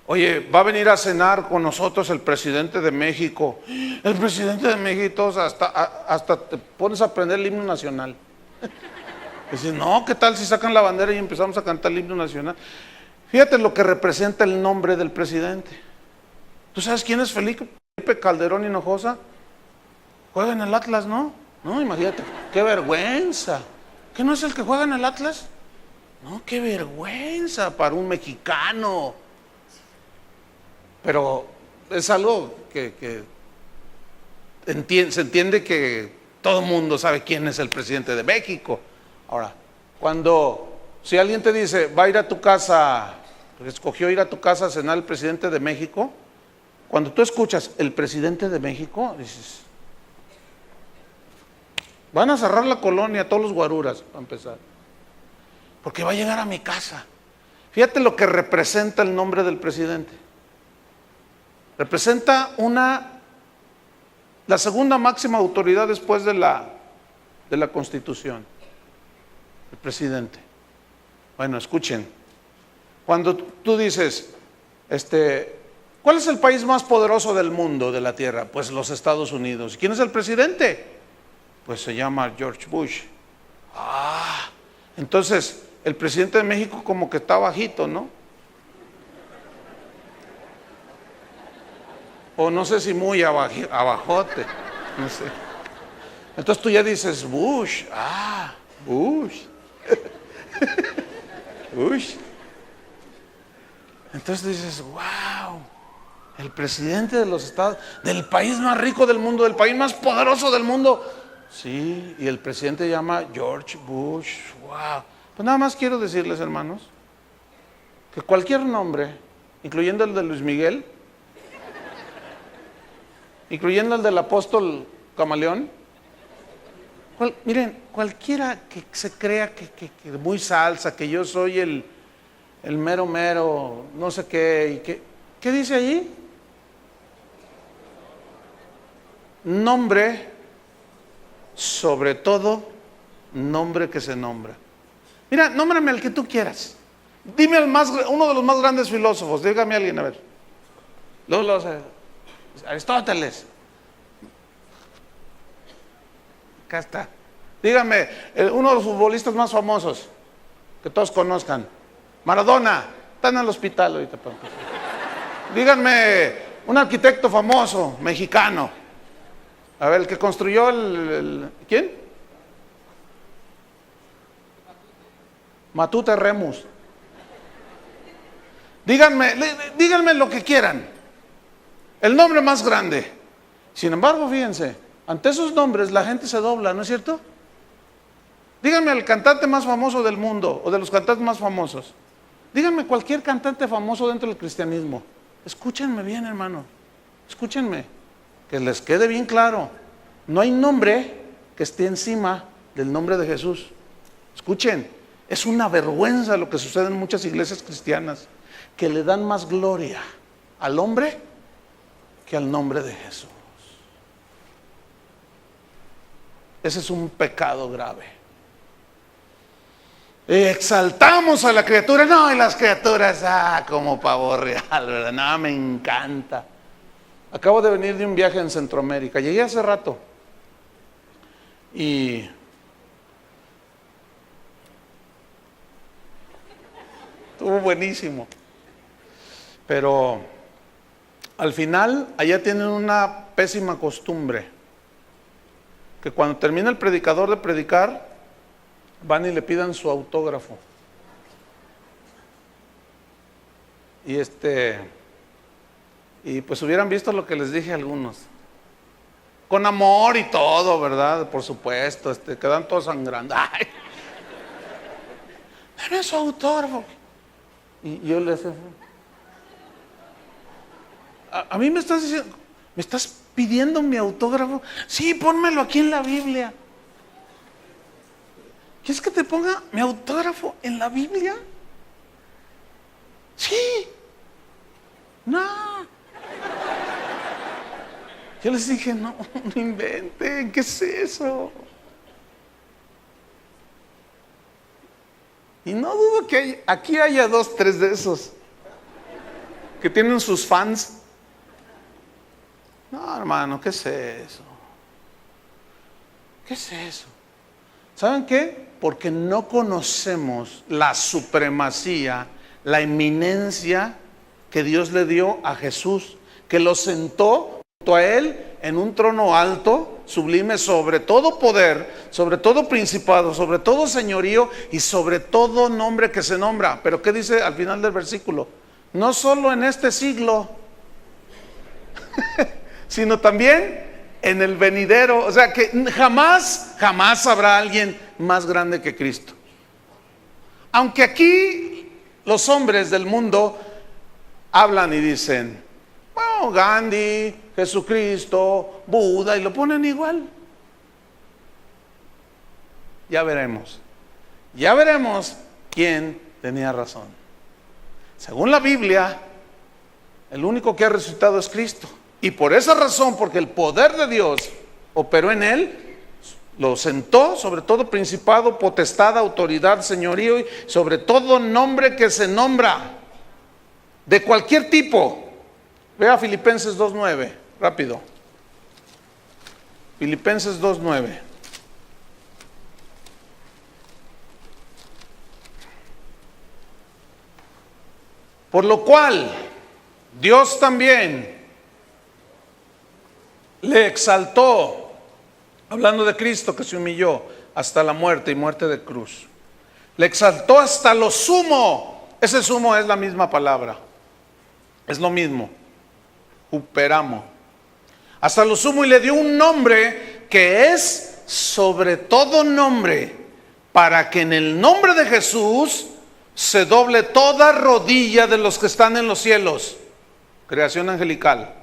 oye, va a venir a cenar con nosotros el presidente de México. El presidente de México, hasta te pones a aprender el himno nacional. Dicen, no, ¿qué tal si sacan la bandera y empezamos a cantar el himno nacional? Fíjate lo que representa el nombre del presidente. ¿Tú sabes quién es Felipe Calderón Hinojosa? Juega en el Atlas, ¿no? No, imagínate, qué vergüenza. ¿Qué no es el que juega en el Atlas? No, qué vergüenza para un mexicano. Pero es algo que se entiende que todo el mundo sabe quién es el presidente de México. Ahora, si alguien te dice, va a ir a tu casa, escogió ir a tu casa a cenar el presidente de México, cuando tú escuchas el presidente de México, dices, van a cerrar la colonia, todos los guaruras, para empezar, porque va a llegar a mi casa. Fíjate lo que representa el nombre del presidente. Representa la segunda máxima autoridad después de la Constitución, el presidente. Bueno, escuchen, cuando tú dices, ¿cuál es el país más poderoso del mundo, de la tierra? Pues los Estados Unidos. ¿Quién es el presidente? Pues se llama George Bush. Entonces, el presidente de México como que está bajito, ¿no? O no sé si muy abajote, no sé. Entonces tú ya dices, Bush, Bush. Bush. Entonces dices, wow, el presidente de los Estados, del país más rico del mundo, del país más poderoso del mundo. Sí, y el presidente se llama George Bush, wow. Pues nada más quiero decirles, hermanos, que cualquier nombre, incluyendo el de Luis Miguel, incluyendo el del apóstol Camaleón, miren, cualquiera que se crea que muy salsa, que yo soy el mero mero, no sé qué, ¿qué dice allí? Nombre, sobre todo, nombre que se nombra. Mira, nómbrame al que tú quieras. Dime uno de los más grandes filósofos, dígame a alguien, a ver. Aristóteles. Acá está. Dígame, uno de los futbolistas más famosos, que todos conozcan. Maradona, está en el hospital ahorita. Díganme, un arquitecto famoso, mexicano. A ver, el que construyó ¿quién? Matute Remus. Díganme lo que quieran. El nombre más grande. Sin embargo, fíjense, ante esos nombres la gente se dobla, ¿no es cierto? Díganme el cantante más famoso del mundo, o de los cantantes más famosos. Díganme cualquier cantante famoso dentro del cristianismo. Escúchenme bien, hermano. Escúchenme. Que les quede bien claro. No hay nombre que esté encima del nombre de Jesús. Escuchen. Es una vergüenza lo que sucede en muchas iglesias cristianas, que le dan más gloria al hombre que al nombre de Jesús. Ese es un pecado grave. Exaltamos a la criatura, no, y las criaturas, como pavo real, ¿verdad? No, me encanta. Acabo de venir de un viaje en Centroamérica, llegué hace rato y estuvo buenísimo, pero al final allá tienen una pésima costumbre, que cuando termina el predicador de predicar, van y le pidan su autógrafo. Y pues hubieran visto lo que les dije a algunos, con amor y todo, ¿verdad? Por supuesto, quedan todos sangrando. ¡Ay! Dame su autógrafo. Y yo les decía, a mí me estás diciendo, ¿me estás pidiendo mi autógrafo? Sí, pónmelo aquí en la Biblia. ¿Quieres que te ponga mi autógrafo en la Biblia? Sí. No. Yo les dije, no inventen, ¿qué es eso? Y no dudo que aquí haya 2, 3 de esos que tienen sus fans. No, hermano, ¿qué es eso? ¿Qué es eso? ¿Saben qué? Porque no conocemos la supremacía, la eminencia que Dios le dio a Jesús, que lo sentó junto a Él en un trono alto, sublime, sobre todo poder, sobre todo principado, sobre todo señorío y sobre todo nombre que se nombra. Pero ¿qué dice al final del versículo? No solo en este siglo, sino también en el venidero. O sea que jamás habrá alguien más grande que Cristo. Aunque aquí los hombres del mundo hablan y dicen, bueno, Gandhi, Jesucristo, Buda, y lo ponen igual. Ya veremos quién tenía razón. Según la Biblia, el único que ha resucitado es Cristo. Y por esa razón, porque el poder de Dios operó en él, lo sentó sobre todo principado, potestad, autoridad, señorío y sobre todo nombre que se nombra, de cualquier tipo. Vea Filipenses 2:9, rápido. Filipenses 2:9. Por lo cual, Dios también le exaltó, hablando de Cristo que se humilló hasta la muerte y muerte de cruz. Le exaltó hasta lo sumo. Ese sumo es la misma palabra. Es lo mismo. Uperamo. Hasta lo sumo, y le dio un nombre que es sobre todo nombre, para que en el nombre de Jesús se doble toda rodilla de los que están en los cielos, creación angelical,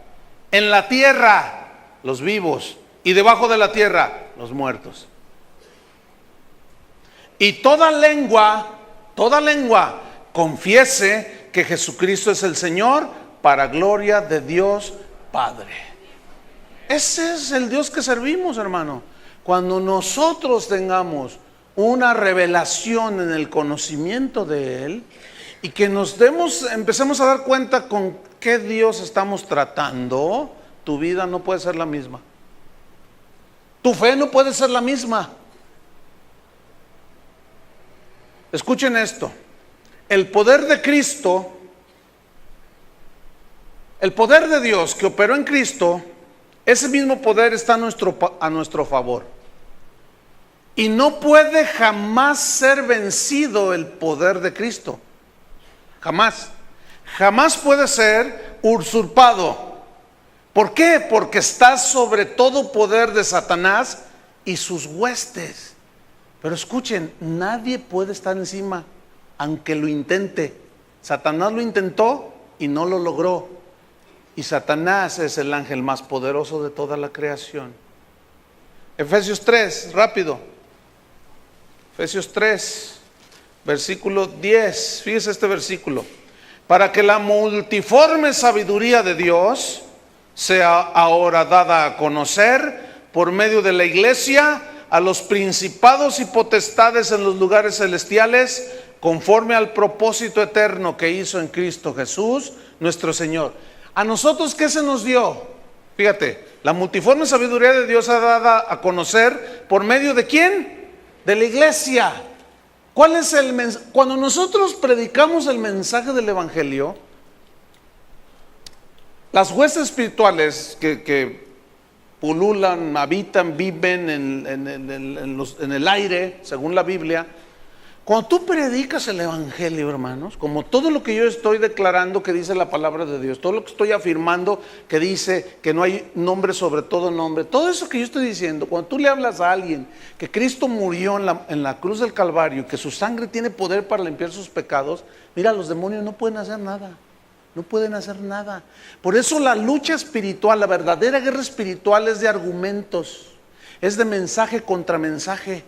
en la tierra, los vivos, y debajo de la tierra, los muertos. Y toda lengua confiese que Jesucristo es el Señor, para gloria de Dios Padre. Ese es el Dios que servimos, hermano. Cuando nosotros tengamos una revelación en el conocimiento de Él, y que empecemos a dar cuenta con qué Dios estamos tratando, tu vida no puede ser la misma. Tu fe no puede ser la misma. Escuchen esto. El poder de Cristo, el poder de Dios que operó en Cristo, ese mismo poder está a nuestro favor. Y no puede jamás ser vencido el poder de Cristo. Jamás. Jamás puede ser usurpado. ¿Por qué? Porque está sobre todo poder de Satanás y sus huestes. Pero escuchen, nadie puede estar encima, aunque lo intente. Satanás lo intentó y no lo logró. Y Satanás es el ángel más poderoso de toda la creación. Efesios 3, rápido. Efesios 3, versículo 10. Fíjese este versículo. Para que la multiforme sabiduría de Dios sea ahora dada a conocer por medio de la iglesia a los principados y potestades en los lugares celestiales, conforme al propósito eterno que hizo en Cristo Jesús, nuestro Señor. ¿A nosotros qué se nos dio? Fíjate, la multiforme sabiduría de Dios ha dada a conocer por medio de ¿quién? De la iglesia. ¿Cuál es el mensaje? Cuando nosotros predicamos el mensaje del evangelio, las huestes espirituales que pululan, habitan, viven en el aire, según la Biblia, cuando tú predicas el evangelio, hermanos, como todo lo que yo estoy declarando que dice la palabra de Dios, todo lo que estoy afirmando que dice que no hay nombre sobre todo nombre, todo eso que yo estoy diciendo, cuando tú le hablas a alguien que Cristo murió en la cruz del Calvario, que su sangre tiene poder para limpiar sus pecados, mira, los demonios no pueden hacer nada. No pueden hacer nada. Por eso la lucha espiritual, la verdadera guerra espiritual es de argumentos, es de mensaje contra mensaje.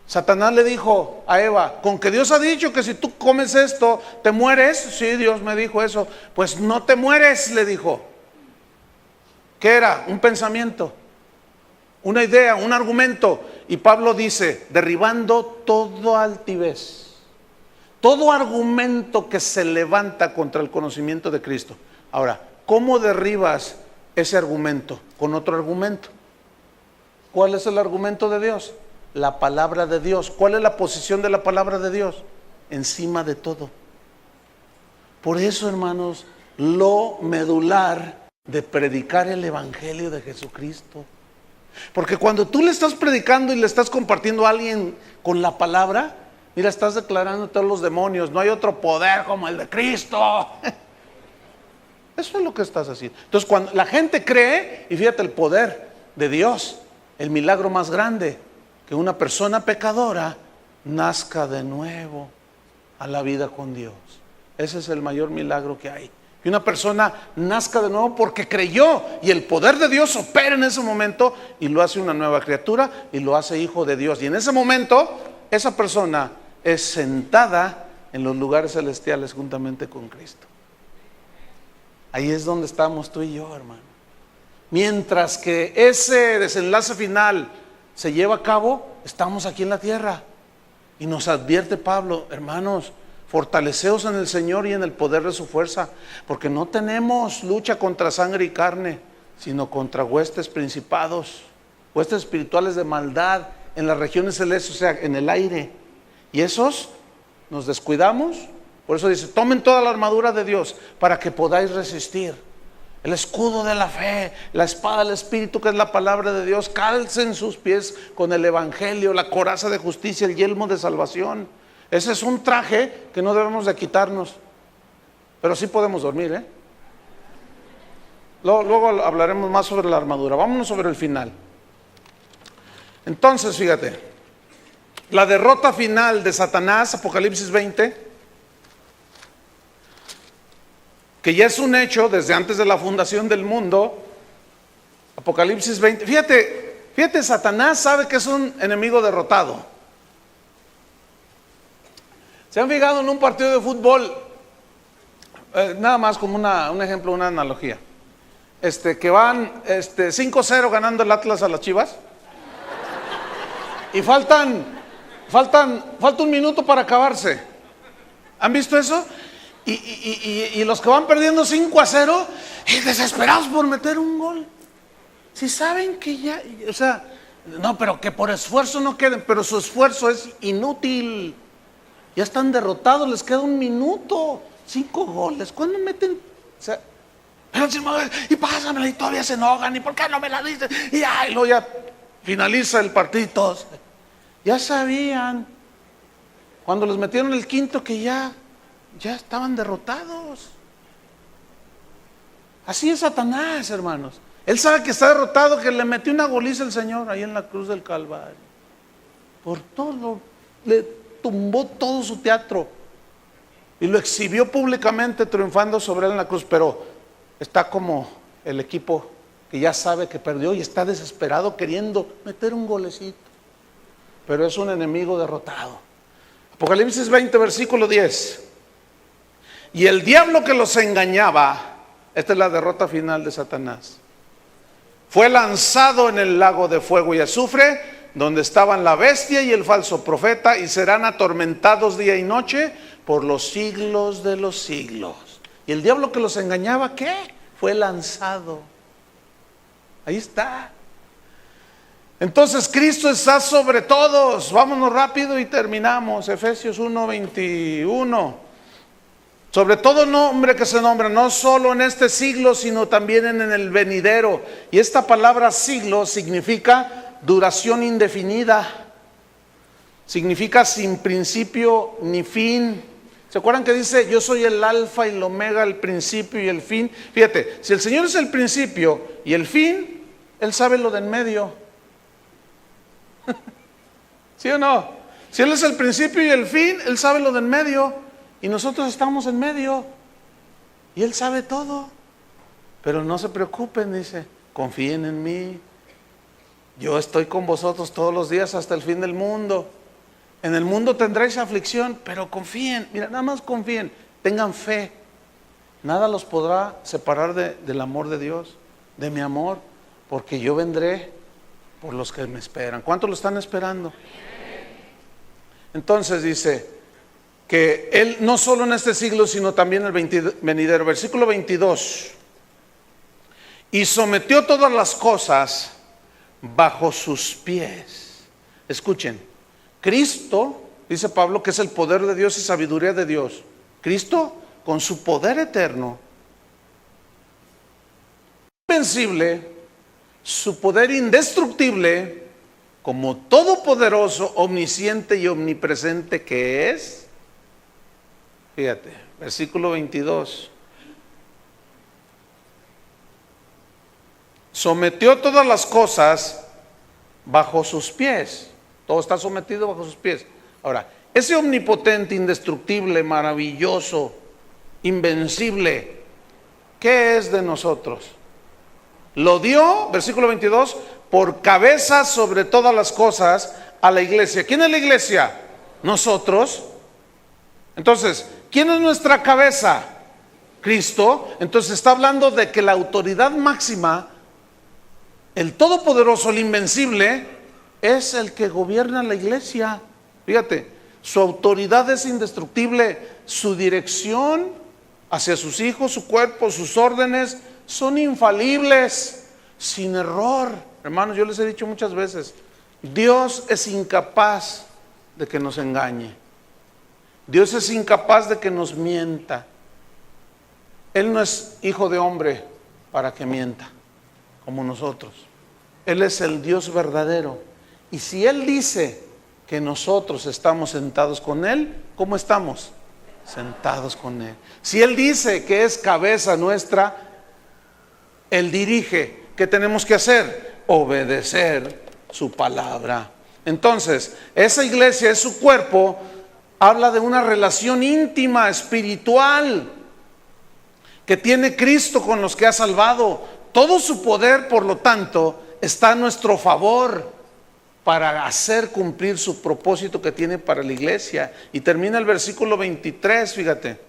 Satanás le dijo a Eva, con que Dios ha dicho que si tú comes esto, te mueres. Sí, Dios me dijo eso. Pues no te mueres, le dijo. ¿Qué era? Un pensamiento, una idea, un argumento. Y Pablo dice, derribando todo altivez, todo argumento que se levanta contra el conocimiento de Cristo. Ahora, ¿cómo derribas ese argumento? Con otro argumento. ¿Cuál es el argumento de Dios? La palabra de Dios. ¿Cuál es la posición de la palabra de Dios? Encima de todo. Por eso, hermanos, lo medular de predicar el evangelio de Jesucristo. Porque cuando tú le estás predicando y le estás compartiendo a alguien con la palabra, mira, estás declarando a todos los demonios, no hay otro poder como el de Cristo. Eso es lo que estás haciendo. Entonces, cuando la gente cree, y fíjate el poder de Dios, el milagro más grande, que una persona pecadora nazca de nuevo a la vida con Dios. Ese es el mayor milagro que hay. Que una persona nazca de nuevo porque creyó, y el poder de Dios opera en ese momento y lo hace una nueva criatura y lo hace hijo de Dios. Y en ese momento, esa persona es sentada en los lugares celestiales juntamente con Cristo. Ahí es donde estamos tú y yo, hermano. Mientras que ese desenlace final se lleva a cabo, estamos aquí en la tierra. Y nos advierte Pablo, hermanos, fortaleceos en el Señor y en el poder de su fuerza, porque no tenemos lucha contra sangre y carne, sino contra huestes principados, huestes espirituales de maldad en las regiones celestes, o sea, en el aire. Y esos nos descuidamos. Por eso dice, tomen toda la armadura de Dios para que podáis resistir. El escudo de la fe, la espada del Espíritu, que es la palabra de Dios, calcen sus pies con el evangelio, la coraza de justicia, el yelmo de salvación. Ese es un traje que no debemos de quitarnos, pero sí podemos dormir, Luego hablaremos más sobre la armadura. Vámonos sobre el final. Entonces, fíjate, la derrota final de Satanás, Apocalipsis 20, que ya es un hecho desde antes de la fundación del mundo. Apocalipsis 20, fíjate, Satanás sabe que es un enemigo derrotado. ¿Se han fijado en un partido de fútbol? Nada más como un ejemplo, una analogía. Que van 5-0 ganando el Atlas a las Chivas. Y falta un minuto para acabarse. ¿Han visto eso? Y los que van perdiendo 5-0, desesperados por meter un gol. Si saben que ya, o sea, no, pero que por esfuerzo no queden, pero su esfuerzo es inútil. Ya están derrotados, les queda un minuto, 5 goles. ¿Cuándo meten? O sea, y pásamela, y todavía se enojan, y ¿por qué no me la dices? Y luego ya finaliza el partido. Ya sabían, cuando les metieron el quinto, que ya estaban derrotados. Así es Satanás, hermanos. Él sabe que está derrotado, que le metió una goliza el Señor ahí en la cruz del Calvario. Por todo, le tumbó todo su teatro y lo exhibió públicamente triunfando sobre él en la cruz. Pero está como el equipo que ya sabe que perdió y está desesperado queriendo meter un golecito, pero es un enemigo derrotado. Apocalipsis 20, versículo 10. Y el diablo que los engañaba, esta es la derrota final de Satanás, fue lanzado en el lago de fuego y azufre, donde estaban la bestia y el falso profeta, y serán atormentados día y noche por los siglos de los siglos. Y el diablo que los engañaba, ¿qué? Fue lanzado. Ahí está. Entonces Cristo está sobre todos. Vámonos rápido y terminamos. Efesios 1:21. Sobre todo nombre que se nombra, no solo en este siglo, sino también en el venidero. Y esta palabra siglo significa duración indefinida, significa sin principio ni fin. ¿Se acuerdan que dice, yo soy el alfa y el omega, el principio y el fin? Fíjate, si el Señor es el principio y el fin, Él sabe lo de en medio. ¿Sí o no? Si Él es el principio y el fin, Él sabe lo de en medio. Y nosotros estamos en medio. Y Él sabe todo. Pero no se preocupen, dice, confíen en mí. Yo estoy con vosotros todos los días hasta el fin del mundo. En el mundo tendréis aflicción, pero confíen. Mira, nada más confíen, tengan fe. Nada los podrá separar del amor de Dios, de mi amor, porque yo vendré por los que me esperan. ¿Cuántos lo están esperando? Entonces dice que Él no solo en este siglo, sino también el venidero. Versículo 22. Y sometió todas las cosas bajo sus pies. Escuchen, Cristo, dice Pablo, que es el poder de Dios y sabiduría de Dios. Cristo, con su poder eterno, invencible, su poder indestructible, como todopoderoso, omnisciente y omnipresente que es. Fíjate, versículo 22. Sometió todas las cosas bajo sus pies. Todo está sometido bajo sus pies. Ahora, ese omnipotente, indestructible, maravilloso, invencible, ¿qué es de nosotros? Lo dio, versículo 22, por cabeza sobre todas las cosas a la iglesia. ¿Quién es la iglesia? Nosotros. Entonces, ¿quién es nuestra cabeza? Cristo. Entonces está hablando de que la autoridad máxima, el todopoderoso, el invencible, es el que gobierna la iglesia. Fíjate, su autoridad es indestructible, su dirección hacia sus hijos, su cuerpo, sus órdenes son infalibles, sin error. Hermanos, yo les he dicho muchas veces, Dios es incapaz de que nos engañe. Dios es incapaz de que nos mienta. Él no es hijo de hombre para que mienta, como nosotros. Él es el Dios verdadero. Y si Él dice que nosotros estamos sentados con Él, ¿cómo estamos? Sentados con Él. Si Él dice que es cabeza nuestra, Él dirige. ¿Qué tenemos que hacer? Obedecer su palabra. Entonces, esa iglesia es su cuerpo. Habla de una relación íntima, espiritual, que tiene Cristo con los que ha salvado. Todo su poder, por lo tanto, está a nuestro favor para hacer cumplir su propósito que tiene para la iglesia. Y termina el versículo 23, fíjate.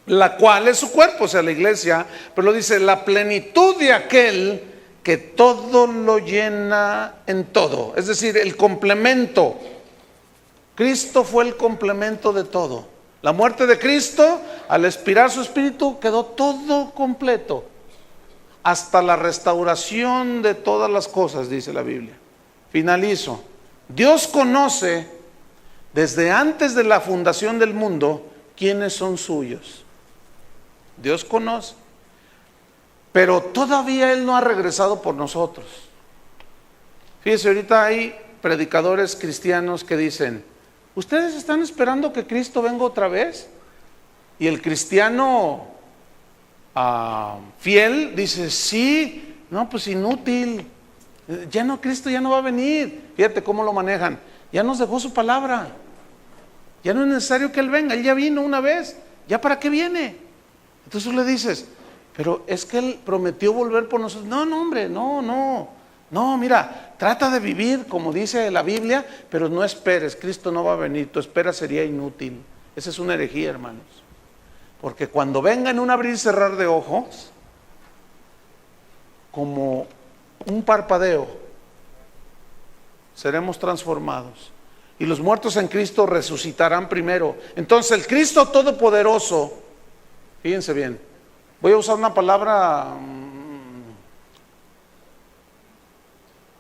La cual es su cuerpo, o sea, la iglesia, pero lo dice, la plenitud de aquel que todo lo llena en todo. Es decir, el complemento. Cristo fue el complemento de todo. La muerte de Cristo, al expirar su espíritu, quedó todo completo. Hasta la restauración de todas las cosas, dice la Biblia. Finalizo. Dios conoce desde antes de la fundación del mundo quiénes son suyos. Dios conoce, pero todavía Él no ha regresado por nosotros. Fíjense, ahorita hay predicadores cristianos que dicen, ¿ustedes están esperando que Cristo venga otra vez? Y el cristiano fiel dice, sí, no, pues inútil, ya no, Cristo ya no va a venir. Fíjate cómo lo manejan, ya nos dejó su palabra, ya no es necesario que Él venga, Él ya vino una vez, ¿ya para qué viene? Entonces tú le dices, pero es que Él prometió volver por nosotros. No, hombre, no, mira, trata de vivir como dice la Biblia, pero no esperes, Cristo no va a venir, tu espera sería inútil. Esa es una herejía, hermanos. Porque cuando venga en un abrir y cerrar de ojos, como un parpadeo, seremos transformados. Y los muertos en Cristo resucitarán primero. Entonces el Cristo Todopoderoso, fíjense bien, voy a usar una palabra,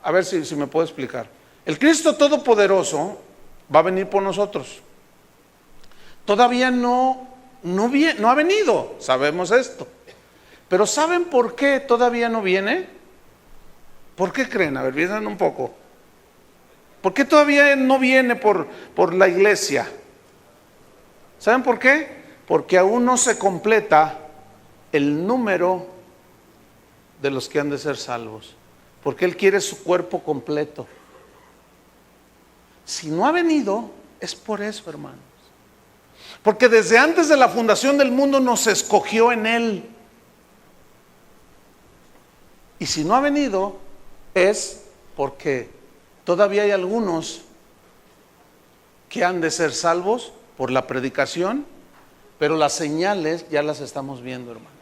a ver si me puedo explicar. El Cristo Todopoderoso va a venir por nosotros. Todavía no ha venido, sabemos esto. Pero ¿saben por qué todavía no viene? ¿Por qué creen? A ver, piensen un poco. ¿Por qué todavía no viene por la iglesia? ¿Saben por qué? Porque aún no se completa el número de los que han de ser salvos. Porque Él quiere su cuerpo completo. Si no ha venido, es por eso, hermanos. Porque desde antes de la fundación del mundo nos escogió en Él. Y si no ha venido, es porque todavía hay algunos que han de ser salvos por la predicación, pero las señales ya las estamos viendo, hermanos.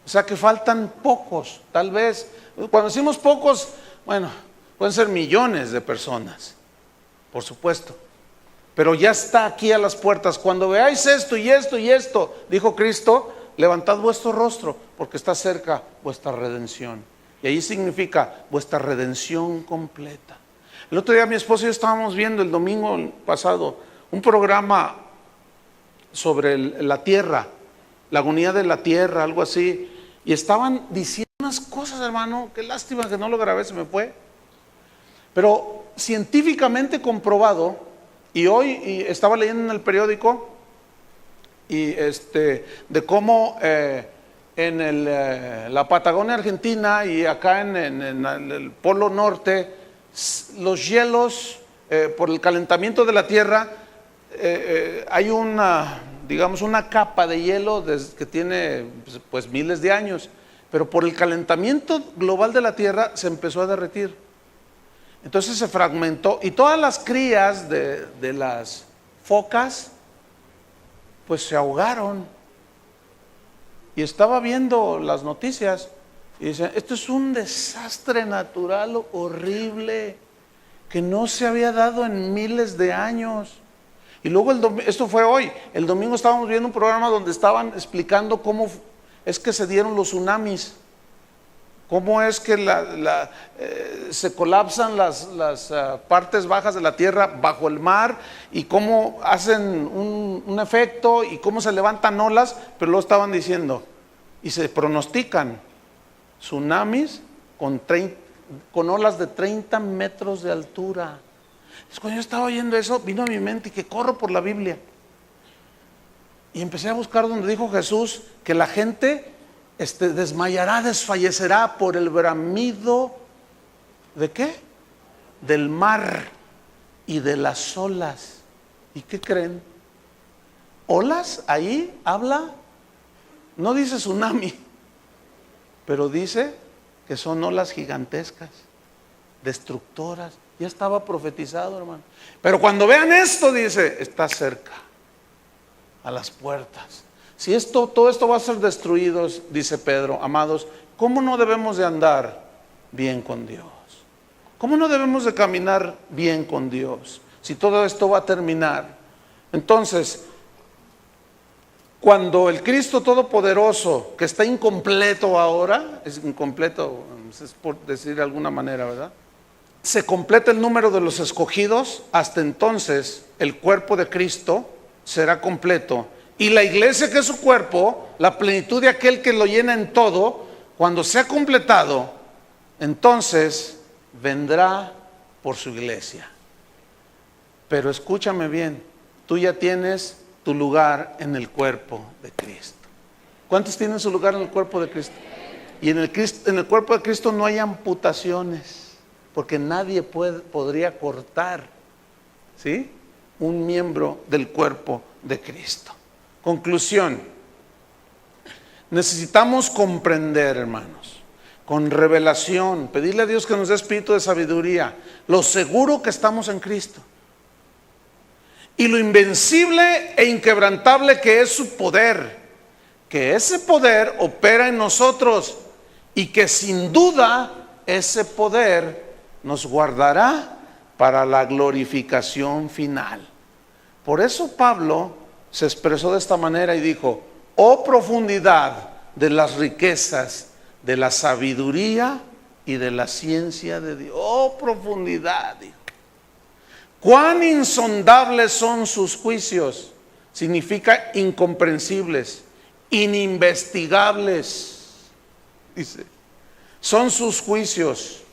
O sea que faltan pocos, tal vez. Cuando decimos pocos, bueno, pueden ser millones de personas, por supuesto. Pero ya está aquí a las puertas. Cuando veáis esto y esto y esto, dijo Cristo, levantad vuestro rostro, porque está cerca vuestra redención. Y ahí significa vuestra redención completa. El otro día mi esposo y yo estábamos viendo el domingo pasado un programa sobre la tierra, la agonía de la tierra, algo así. Y estaban diciendo unas cosas, hermano, qué lástima que no lo grabé, se me fue. Pero científicamente comprobado, y hoy estaba leyendo en el periódico y de cómo en la Patagonia Argentina y acá en el Polo Norte, los hielos por el calentamiento de la tierra, hay digamos una capa de hielo que tiene pues miles de años, pero por el calentamiento global de la tierra se empezó a derretir. Entonces se fragmentó y todas las crías de las focas pues se ahogaron. Y estaba viendo las noticias y decían, esto es un desastre natural horrible que no se había dado en miles de años. Y luego esto fue hoy, el domingo estábamos viendo un programa donde estaban explicando cómo es que se dieron los tsunamis, cómo es que se colapsan las partes bajas de la tierra bajo el mar y cómo hacen un efecto y cómo se levantan olas, pero luego estaban diciendo, y se pronostican tsunamis con olas de 30 metros de altura. Entonces, cuando yo estaba oyendo eso, vino a mi mente y que corro por la Biblia. Y empecé a buscar donde dijo Jesús que la gente desmayará, desfallecerá por el bramido ¿de qué? Del mar y de las olas. ¿Y qué creen? Olas, ahí habla, no dice tsunami, pero dice que son olas gigantescas, destructoras. Ya estaba profetizado, hermano. Pero cuando vean esto, dice, está cerca, a las puertas. Si todo esto va a ser destruido, dice Pedro, amados, ¿cómo no debemos de andar bien con Dios? ¿Cómo no debemos de caminar bien con Dios? Si todo esto va a terminar. Entonces, cuando el Cristo Todopoderoso, que está incompleto ahora, es incompleto, es por decir de alguna manera, ¿verdad? Se completa el número de los escogidos, hasta entonces el cuerpo de Cristo será completo. Y la iglesia, que es su cuerpo, la plenitud de aquel que lo llena en todo, cuando sea completado, entonces vendrá por su iglesia. Pero escúchame bien, tú ya tienes tu lugar en el cuerpo de Cristo. ¿Cuántos tienen su lugar en el cuerpo de Cristo? Y en el cuerpo de Cristo no hay amputaciones, porque nadie podría cortar, ¿sí?, un miembro del cuerpo de Cristo. Conclusión: necesitamos comprender, hermanos, con revelación, pedirle a Dios que nos dé espíritu de sabiduría, lo seguro que estamos en Cristo y lo invencible e inquebrantable que es su poder, que ese poder opera en nosotros y que sin duda ese poder nos guardará para la glorificación final. Por eso Pablo se expresó de esta manera y dijo: oh profundidad de las riquezas, de la sabiduría y de la ciencia de Dios. Oh profundidad, dijo. Cuán insondables son sus juicios, significa incomprensibles, ininvestigables, dice. Son sus juicios.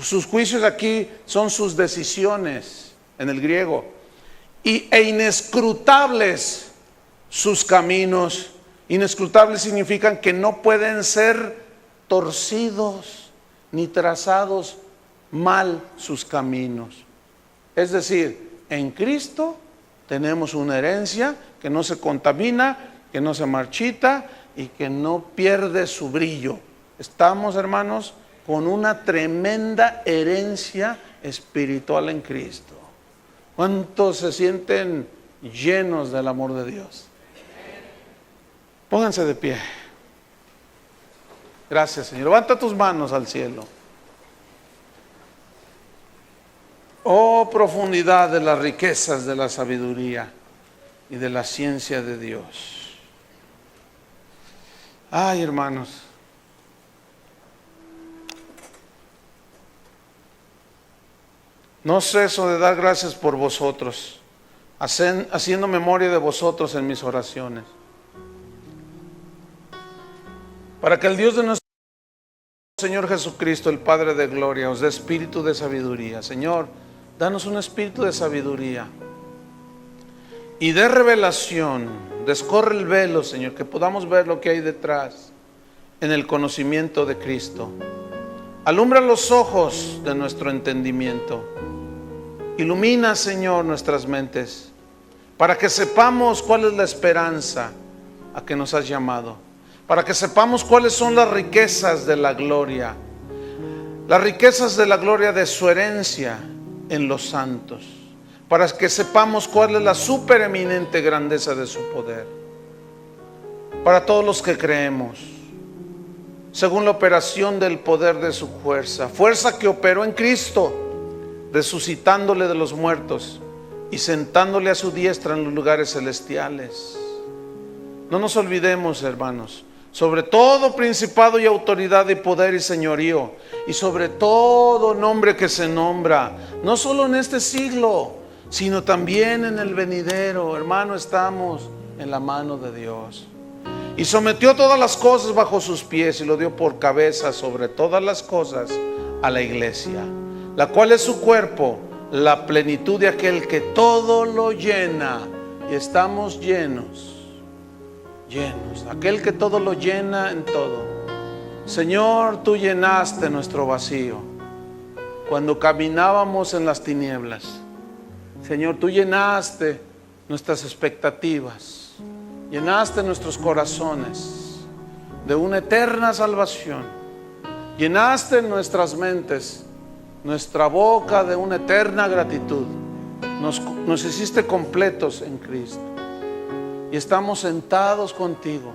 Sus juicios aquí son sus decisiones en el griego. E inescrutables sus caminos. Inescrutables significan que no pueden ser torcidos ni trazados mal sus caminos. Es decir, en Cristo tenemos una herencia que no se contamina, que no se marchita y que no pierde su brillo. Estamos, hermanos, con una tremenda herencia espiritual en Cristo. ¿Cuántos se sienten llenos del amor de Dios? Pónganse de pie. Gracias, Señor. Levanta tus manos al cielo. Oh profundidad de las riquezas de la sabiduría y de la ciencia de Dios. Ay, hermanos, No ceso de dar gracias por vosotros, haciendo memoria de vosotros en mis oraciones, para que el Dios de nuestro Señor Jesucristo, el Padre de gloria, os dé espíritu de sabiduría. Señor, danos un espíritu de sabiduría y de revelación. Descorre el velo, Señor, que podamos ver lo que hay detrás en el conocimiento de Cristo. Alumbra los ojos de nuestro entendimiento. Ilumina, Señor, nuestras mentes, para que sepamos cuál es la esperanza a que nos has llamado, para que sepamos cuáles son las riquezas de la gloria de su herencia en los santos, para que sepamos cuál es la supereminente grandeza de su poder, para todos los que creemos, según la operación del poder de su fuerza que operó en Cristo, resucitándole de los muertos y sentándole a su diestra en los lugares celestiales. No nos olvidemos, hermanos, sobre todo principado y autoridad y poder y señorío, y sobre todo nombre que se nombra, no solo en este siglo, sino también en el venidero. Hermano, estamos en la mano de Dios. Y sometió todas las cosas bajo sus pies y lo dio por cabeza sobre todas las cosas a la iglesia, la cual es su cuerpo, la plenitud de aquel que todo lo llena. Y estamos llenos, aquel que todo lo llena en todo. Señor, tú llenaste nuestro vacío cuando caminábamos en las tinieblas. Señor, tú llenaste nuestras expectativas, llenaste nuestros corazones de una eterna salvación, llenaste nuestras mentes, nuestra boca de una eterna gratitud. Nos hiciste completos en Cristo y estamos sentados contigo.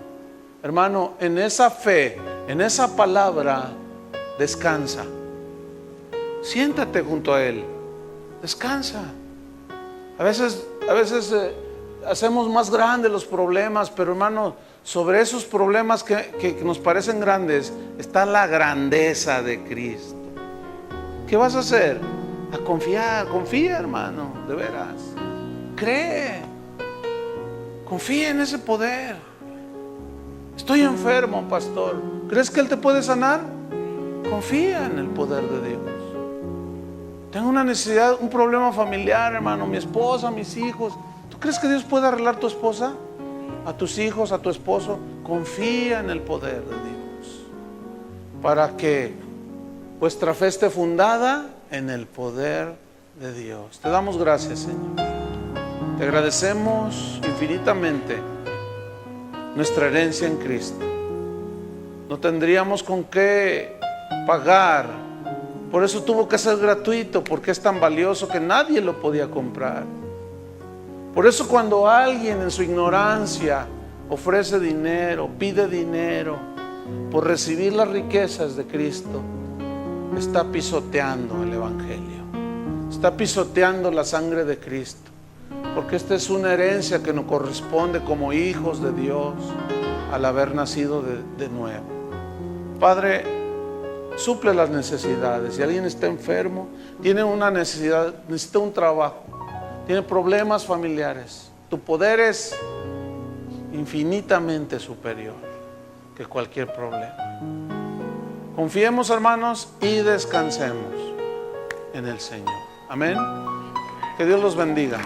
Hermano, en esa fe, en esa palabra, descansa. Siéntate junto a Él, descansa. A veces hacemos más grandes los problemas, pero hermano, sobre esos problemas que nos parecen grandes está la grandeza de Cristo. ¿Qué vas a hacer? A confiar. Confía, hermano, de veras. Cree. Confía en ese poder. Estoy enfermo, pastor. ¿Crees que Él te puede sanar? Confía en el poder de Dios. Tengo una necesidad, un problema familiar, hermano, mi esposa, mis hijos. ¿Tú crees que Dios puede arreglar a tu esposa, a tus hijos, a tu esposo? Confía en el poder de Dios, para que vuestra fe esté fundada en el poder de Dios. Te damos gracias, Señor. Te agradecemos infinitamente nuestra herencia en Cristo. No tendríamos con qué pagar. Por eso tuvo que ser gratuito, porque es tan valioso que nadie lo podía comprar. Por eso cuando alguien en su ignorancia ofrece dinero, pide dinero por recibir las riquezas de Cristo, está pisoteando el Evangelio, está pisoteando la sangre de Cristo, porque esta es una herencia que nos corresponde como hijos de Dios al haber nacido de nuevo. Padre, suple las necesidades. Si alguien está enfermo, tiene una necesidad, necesita un trabajo, tiene problemas familiares, tu poder es infinitamente superior que cualquier problema. Confiemos, hermanos, y descansemos en el Señor. Amén. Que Dios los bendiga.